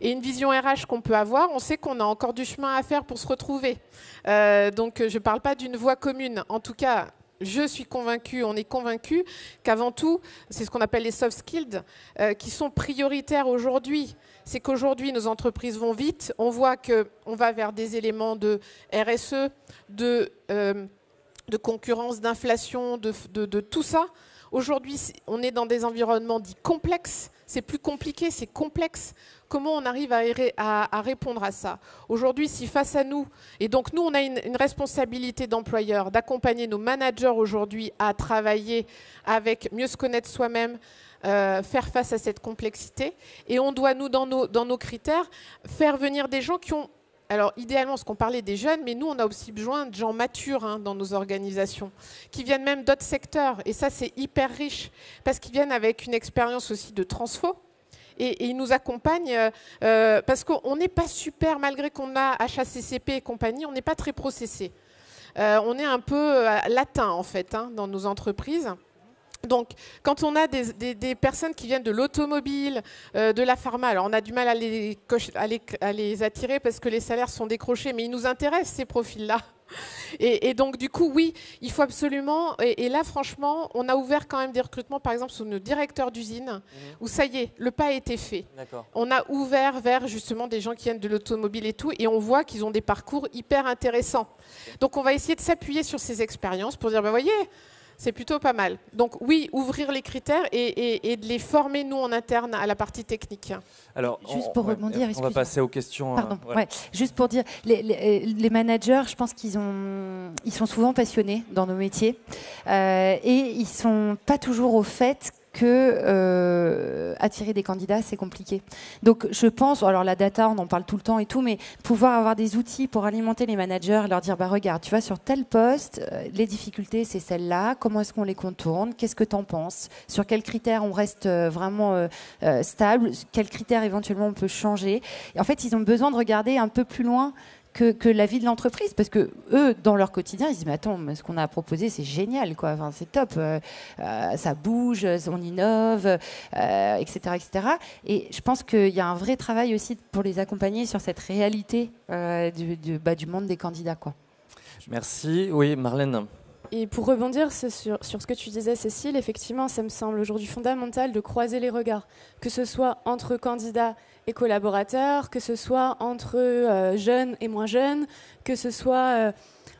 et une vision RH qu'on peut avoir, on sait qu'on a encore du chemin à faire pour se retrouver. Donc je ne parle pas d'une voie commune. En tout cas, je suis convaincue, on est convaincu qu'avant tout, c'est ce qu'on appelle les soft skills qui sont prioritaires aujourd'hui. C'est qu'aujourd'hui, nos entreprises vont vite. On voit qu'on va vers des éléments de RSE, de concurrence, d'inflation, de tout ça. Aujourd'hui, on est dans des environnements dits complexes. C'est plus compliqué, c'est complexe. Comment on arrive à répondre à ça? Aujourd'hui, si face à nous, et donc nous, on a une responsabilité d'employeur, d'accompagner nos managers aujourd'hui à travailler avec mieux se connaître soi-même, faire face à cette complexité. Et on doit, nous, dans nos critères, faire venir des gens qui ont... Alors, idéalement, parce qu'on parlait des jeunes, mais nous, on a aussi besoin de gens matures dans nos organisations, qui viennent même d'autres secteurs. Et ça, c'est hyper riche, parce qu'ils viennent avec une expérience aussi de transfo. Et ils nous accompagnent, parce qu'on n'est pas super, malgré qu'on a HACCP et compagnie, on n'est pas très processé. on est un peu latin en fait dans nos entreprises. Donc, quand on a des personnes qui viennent de l'automobile, de la pharma, alors on a du mal à les attirer parce que les salaires sont décrochés, mais ils nous intéressent ces profils-là. Et donc, du coup, oui, il faut absolument... Et là, franchement, on a ouvert quand même des recrutements, par exemple, sur nos directeurs d'usine, où ça y est, le pas a été fait. On a ouvert vers, justement, des gens qui viennent de l'automobile et tout, et on voit qu'ils ont des parcours hyper intéressants. Donc, on va essayer de s'appuyer sur ces expériences pour dire, voyez, c'est plutôt pas mal. Donc oui, ouvrir les critères et de les former, nous, en interne, à la partie technique. Alors, juste pour rebondir, on va passer aux questions. Pardon, juste pour dire, les managers, je pense ils sont souvent passionnés dans nos métiers et ils ne sont pas toujours au fait que attirer des candidats, c'est compliqué. Donc je pense, alors la data, on en parle tout le temps et tout, mais pouvoir avoir des outils pour alimenter les managers, leur dire, regarde, tu vas sur tel poste, les difficultés, c'est celle-là, comment est-ce qu'on les contourne, qu'est-ce que tu en penses, sur quels critères on reste vraiment stable, quels critères éventuellement on peut changer. Et en fait, ils ont besoin de regarder un peu plus loin que la vie de l'entreprise, parce que eux, dans leur quotidien, ils se disent, mais attends, ce qu'on a à proposer, c'est génial, quoi. Enfin, c'est top, ça bouge, on innove, etc., etc. Et je pense qu'il y a un vrai travail aussi pour les accompagner sur cette réalité du monde des candidats, quoi. Merci. Oui, Marlène. Et pour rebondir sur ce que tu disais, Cécile, effectivement, ça me semble aujourd'hui fondamental de croiser les regards, que ce soit entre candidats et collaborateurs, que ce soit entre jeunes et moins jeunes, que ce soit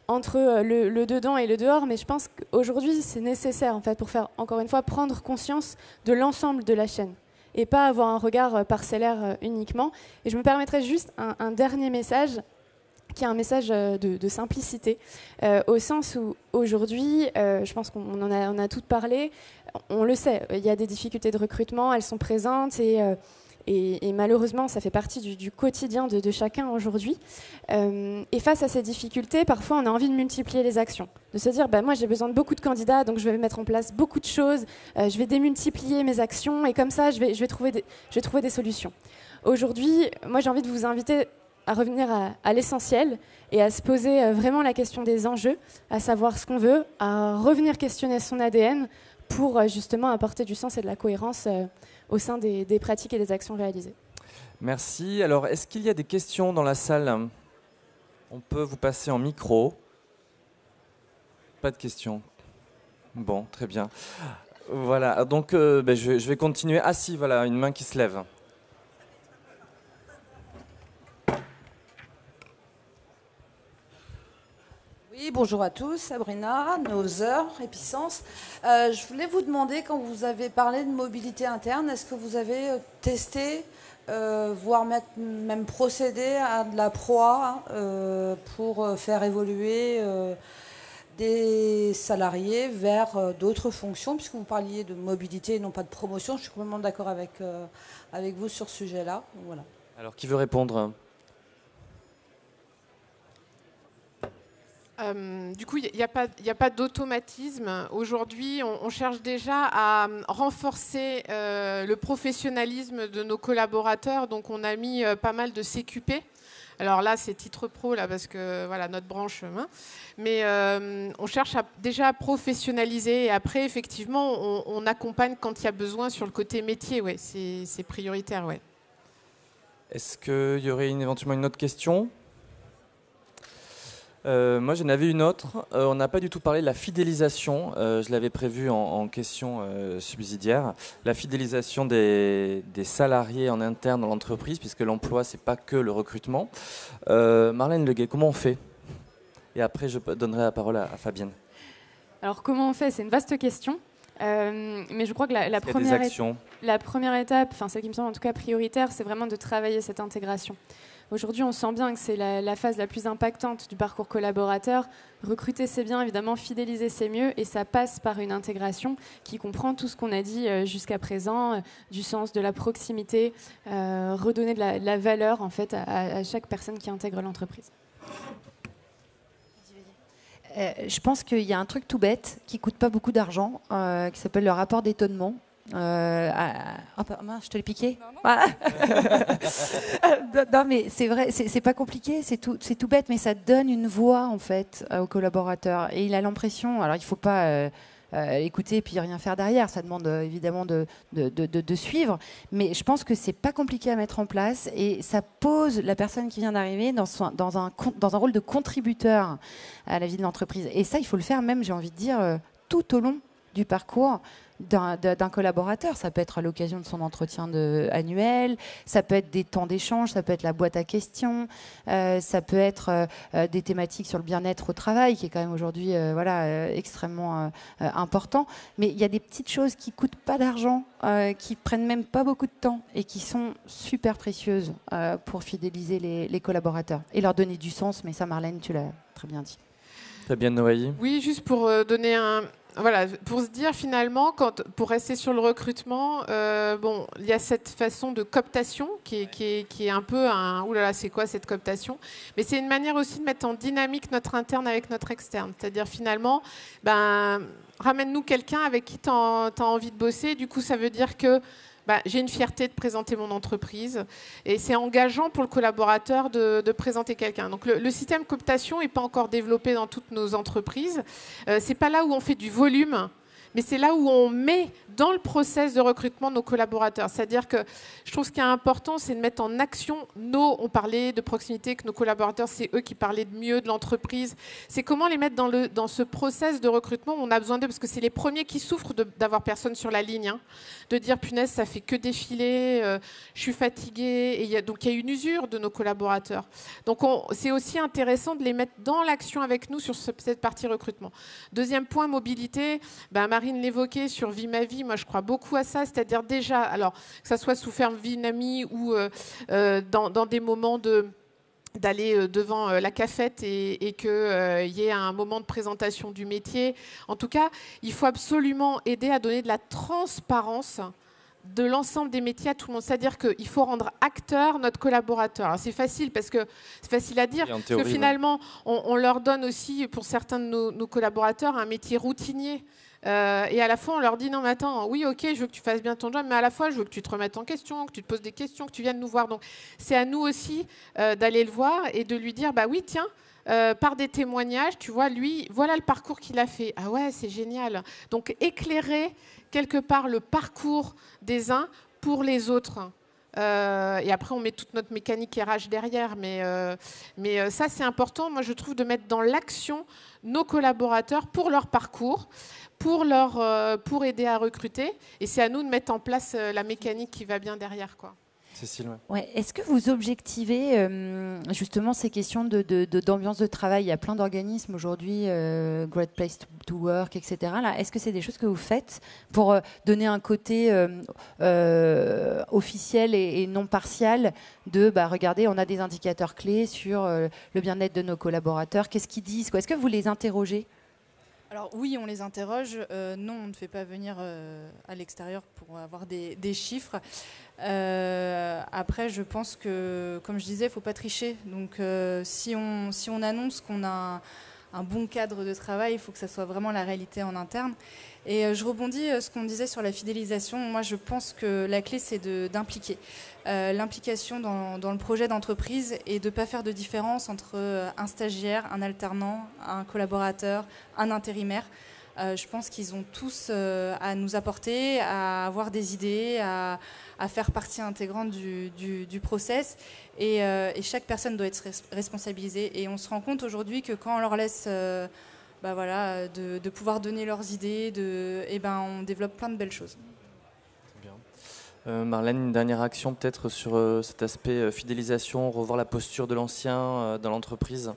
entre le dedans et le dehors. Mais je pense qu'aujourd'hui, c'est nécessaire, en fait, pour faire, encore une fois, prendre conscience de l'ensemble de la chaîne et pas avoir un regard parcellaire uniquement. Et je me permettrai juste un dernier message, qui est un message de simplicité, au sens où aujourd'hui, je pense qu'on en a toutes parlé, on le sait, il y a des difficultés de recrutement, elles sont présentes et malheureusement, ça fait partie du quotidien de chacun aujourd'hui. Et face à ces difficultés, parfois, on a envie de multiplier les actions, de se dire, moi, j'ai besoin de beaucoup de candidats, donc je vais mettre en place beaucoup de choses, je vais démultiplier mes actions, et comme ça, je vais trouver des solutions. Aujourd'hui, moi, j'ai envie de vous inviter à revenir à l'essentiel et à se poser vraiment la question des enjeux, à savoir ce qu'on veut, à revenir questionner son ADN pour justement apporter du sens et de la cohérence au sein des pratiques et des actions réalisées. Merci. Alors, est-ce qu'il y a des questions dans la salle? On peut vous passer en micro. Pas de questions. Bon, très bien. Voilà, donc je vais continuer. Ah si, voilà, une main qui se lève. Oui, bonjour à tous, Sabrina, Noser, Epicence. Je voulais vous demander, quand vous avez parlé de mobilité interne, est-ce que vous avez testé, voire même procédé à de la proa pour faire évoluer des salariés vers d'autres fonctions, puisque vous parliez de mobilité et non pas de promotion. Je suis complètement d'accord avec vous sur ce sujet-là. Voilà. Alors, qui veut répondre ? Du coup, il n'y a pas d'automatisme. Aujourd'hui, on cherche déjà à renforcer le professionnalisme de nos collaborateurs. Donc, on a mis pas mal de CQP. Alors là, c'est titre pro, là, parce que voilà, notre branche. Mais on cherche déjà à professionnaliser. Et après, effectivement, on accompagne quand il y a besoin sur le côté métier. Ouais, c'est prioritaire. Ouais. Est-ce qu'il y aurait éventuellement une autre question ? Moi, j'en avais une autre. On n'a pas du tout parlé de la fidélisation. Je l'avais prévu en question subsidiaire. La fidélisation des salariés en interne dans l'entreprise, puisque l'emploi, ce n'est pas que le recrutement. Marlène Leguet, comment on fait ? Et après, je donnerai la parole à Fabienne. Alors, comment on fait ? C'est une vaste question. Mais je crois que la première étape, enfin celle qui me semble en tout cas prioritaire, c'est vraiment de travailler cette intégration. Aujourd'hui, on sent bien que c'est la phase la plus impactante du parcours collaborateur. Recruter, c'est bien, évidemment, fidéliser, c'est mieux, et ça passe par une intégration qui comprend tout ce qu'on a dit jusqu'à présent, du sens, de la proximité, redonner de la valeur en fait à chaque personne qui intègre l'entreprise. Je pense qu'il y a un truc tout bête qui ne coûte pas beaucoup d'argent, qui s'appelle le rapport d'étonnement. Je te l'ai piqué. Non, mais c'est vrai, c'est pas compliqué, c'est tout bête, mais ça donne une voix en fait aux collaborateurs. Et il a l'impression, alors il faut pas écouter et puis rien faire derrière, ça demande évidemment de suivre, mais je pense que c'est pas compliqué à mettre en place et ça pose la personne qui vient d'arriver dans un rôle de contributeur à la vie de l'entreprise. Et ça, il faut le faire même, j'ai envie de dire, tout au long du parcours d'un collaborateur. Ça peut être à l'occasion de son entretien annuel, ça peut être des temps d'échange, ça peut être la boîte à questions, ça peut être des thématiques sur le bien-être au travail, qui est quand même aujourd'hui extrêmement important. Mais il y a des petites choses qui ne coûtent pas d'argent, qui prennent même pas beaucoup de temps et qui sont super précieuses pour fidéliser les collaborateurs et leur donner du sens. Mais ça, Marlène, tu l'as très bien dit. Fabienne Noailly. Oui, juste pour donner pour se dire finalement, pour rester sur le recrutement, il y a cette façon de cooptation qui est un peu oulala, c'est quoi cette cooptation? Mais c'est une manière aussi de mettre en dynamique notre interne avec notre externe. C'est-à-dire finalement, ramène-nous quelqu'un avec qui tu as envie de bosser. Du coup, ça veut dire que j'ai une fierté de présenter mon entreprise et c'est engageant pour le collaborateur de présenter quelqu'un. Donc le système cooptation n'est pas encore développé dans toutes nos entreprises. C'est pas là où on fait du volume, mais c'est là où on met dans le process de recrutement nos collaborateurs. C'est-à-dire que je trouve ce qui est important, c'est de mettre en action on parlait de proximité, que nos collaborateurs, c'est eux qui parlaient de mieux de l'entreprise. C'est comment les mettre dans ce process de recrutement où on a besoin d'eux, parce que c'est les premiers qui souffrent d'avoir personne sur la ligne, de dire punaise, ça fait que défiler, je suis fatiguée. Donc il y a une usure de nos collaborateurs. Donc c'est aussi intéressant de les mettre dans l'action avec nous sur cette partie recrutement. Deuxième point, mobilité. Marine l'évoquait sur Vie ma vie. Moi, je crois beaucoup à ça. C'est-à-dire déjà, alors que ça soit sous forme Vie-Nami ou dans des moments d'aller devant la cafette et qu'il y ait un moment de présentation du métier. En tout cas, il faut absolument aider à donner de la transparence de l'ensemble des métiers à tout le monde. C'est-à-dire qu'il faut rendre acteur notre collaborateur. Alors, c'est facile parce que c'est facile à dire, parce que finalement, on leur donne aussi, pour certains de nos collaborateurs, un métier routinier. Et à la fois, on leur dit non, mais attends, oui, ok, je veux que tu fasses bien ton job, mais à la fois, je veux que tu te remettes en question, que tu te poses des questions, que tu viennes nous voir. Donc, c'est à nous aussi d'aller le voir et de lui dire, oui, tiens, par des témoignages, tu vois, lui, voilà le parcours qu'il a fait. Ah ouais, c'est génial. Donc, éclairer quelque part le parcours des uns pour les autres. Et après, on met toute notre mécanique RH derrière. Mais ça, c'est important, moi, je trouve, de mettre dans l'action nos collaborateurs pour leur parcours, pour aider à recruter. Et c'est à nous de mettre en place la mécanique qui va bien derrière, quoi. Cécile, ouais. Est-ce que vous objectivez justement ces questions d'ambiance de travail? Il y a plein d'organismes aujourd'hui, Great Place to Work, etc. Est-ce que c'est des choses que vous faites pour donner un côté officiel et non partial de regardez, on a des indicateurs clés sur le bien-être de nos collaborateurs, qu'est-ce qu'ils disent, quoi? Est-ce que vous les interrogez? Alors oui, on les interroge. Non, on ne fait pas venir à l'extérieur pour avoir des chiffres. Après, je pense que, comme je disais, il ne faut pas tricher. Donc si on annonce qu'on a un bon cadre de travail, il faut que ça soit vraiment la réalité en interne. Et je rebondis ce qu'on disait sur la fidélisation. Moi, je pense que la clé, c'est d'impliquer. L'implication dans le projet d'entreprise et de ne pas faire de différence entre un stagiaire, un alternant, un collaborateur, un intérimaire. Je pense qu'ils ont tous à nous apporter, à avoir des idées, à faire partie intégrante du process. Et chaque personne doit être responsabilisée. Et on se rend compte aujourd'hui que quand on leur laisse de pouvoir donner leurs idées, on développe plein de belles choses. Marlène, une dernière action peut-être sur cet aspect fidélisation, revoir la posture de l'ancien dans l'entreprise.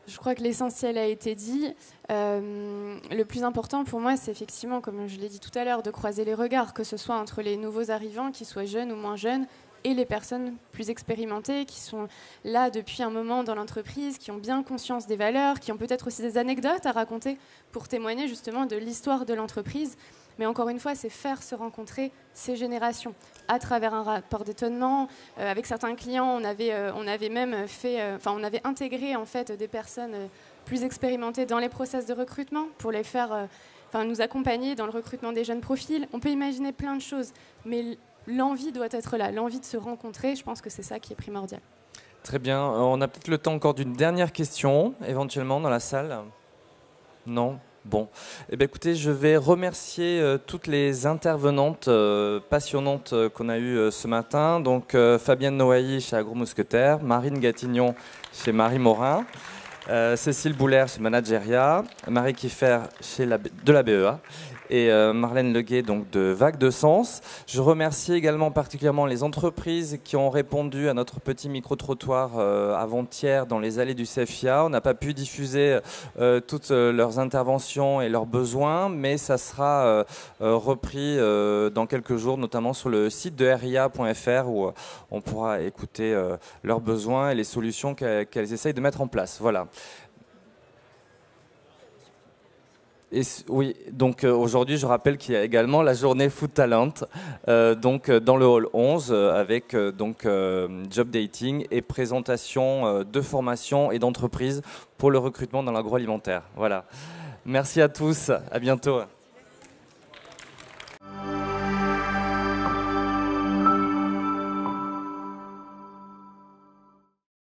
Je crois que l'essentiel a été dit. Le plus important pour moi, c'est effectivement, comme je l'ai dit tout à l'heure, de croiser les regards, que ce soit entre les nouveaux arrivants, qu'ils soient jeunes ou moins jeunes, et les personnes plus expérimentées, qui sont là depuis un moment dans l'entreprise, qui ont bien conscience des valeurs, qui ont peut-être aussi des anecdotes à raconter pour témoigner justement de l'histoire de l'entreprise. Mais encore une fois, c'est faire se rencontrer ces générations à travers un rapport d'étonnement. Avec certains clients, on avait même on avait intégré en fait des personnes plus expérimentées dans les process de recrutement pour les faire nous accompagner dans le recrutement des jeunes profils. On peut imaginer plein de choses, mais l'envie doit être là, l'envie de se rencontrer. Je pense que c'est ça qui est primordial. Très bien. On a peut-être le temps encore d'une dernière question, éventuellement, dans la salle. Non ? Bon. Eh bien, écoutez, je vais remercier toutes les intervenantes passionnantes qu'on a eues ce matin. Donc, Fabienne Noailly chez Agro-Mousquetaire, Marine Gatignon chez Marie Morin, Cécile Boulaire chez Manageria, Marie Kiffer de la BEA et Marlène Leguet donc de Vague de Sens. Je remercie également particulièrement les entreprises qui ont répondu à notre petit micro-trottoir avant-hier dans les allées du CFIA. On n'a pas pu diffuser toutes leurs interventions et leurs besoins, mais ça sera repris dans quelques jours, notamment sur le site de ria.fr où on pourra écouter leurs besoins et les solutions qu'elles essayent de mettre en place. Voilà. Et oui, donc aujourd'hui, je rappelle qu'il y a également la journée Food Talent, donc dans le hall 11, avec job dating et présentation de formation et d'entreprise pour le recrutement dans l'agroalimentaire. Voilà. Merci à tous, à bientôt.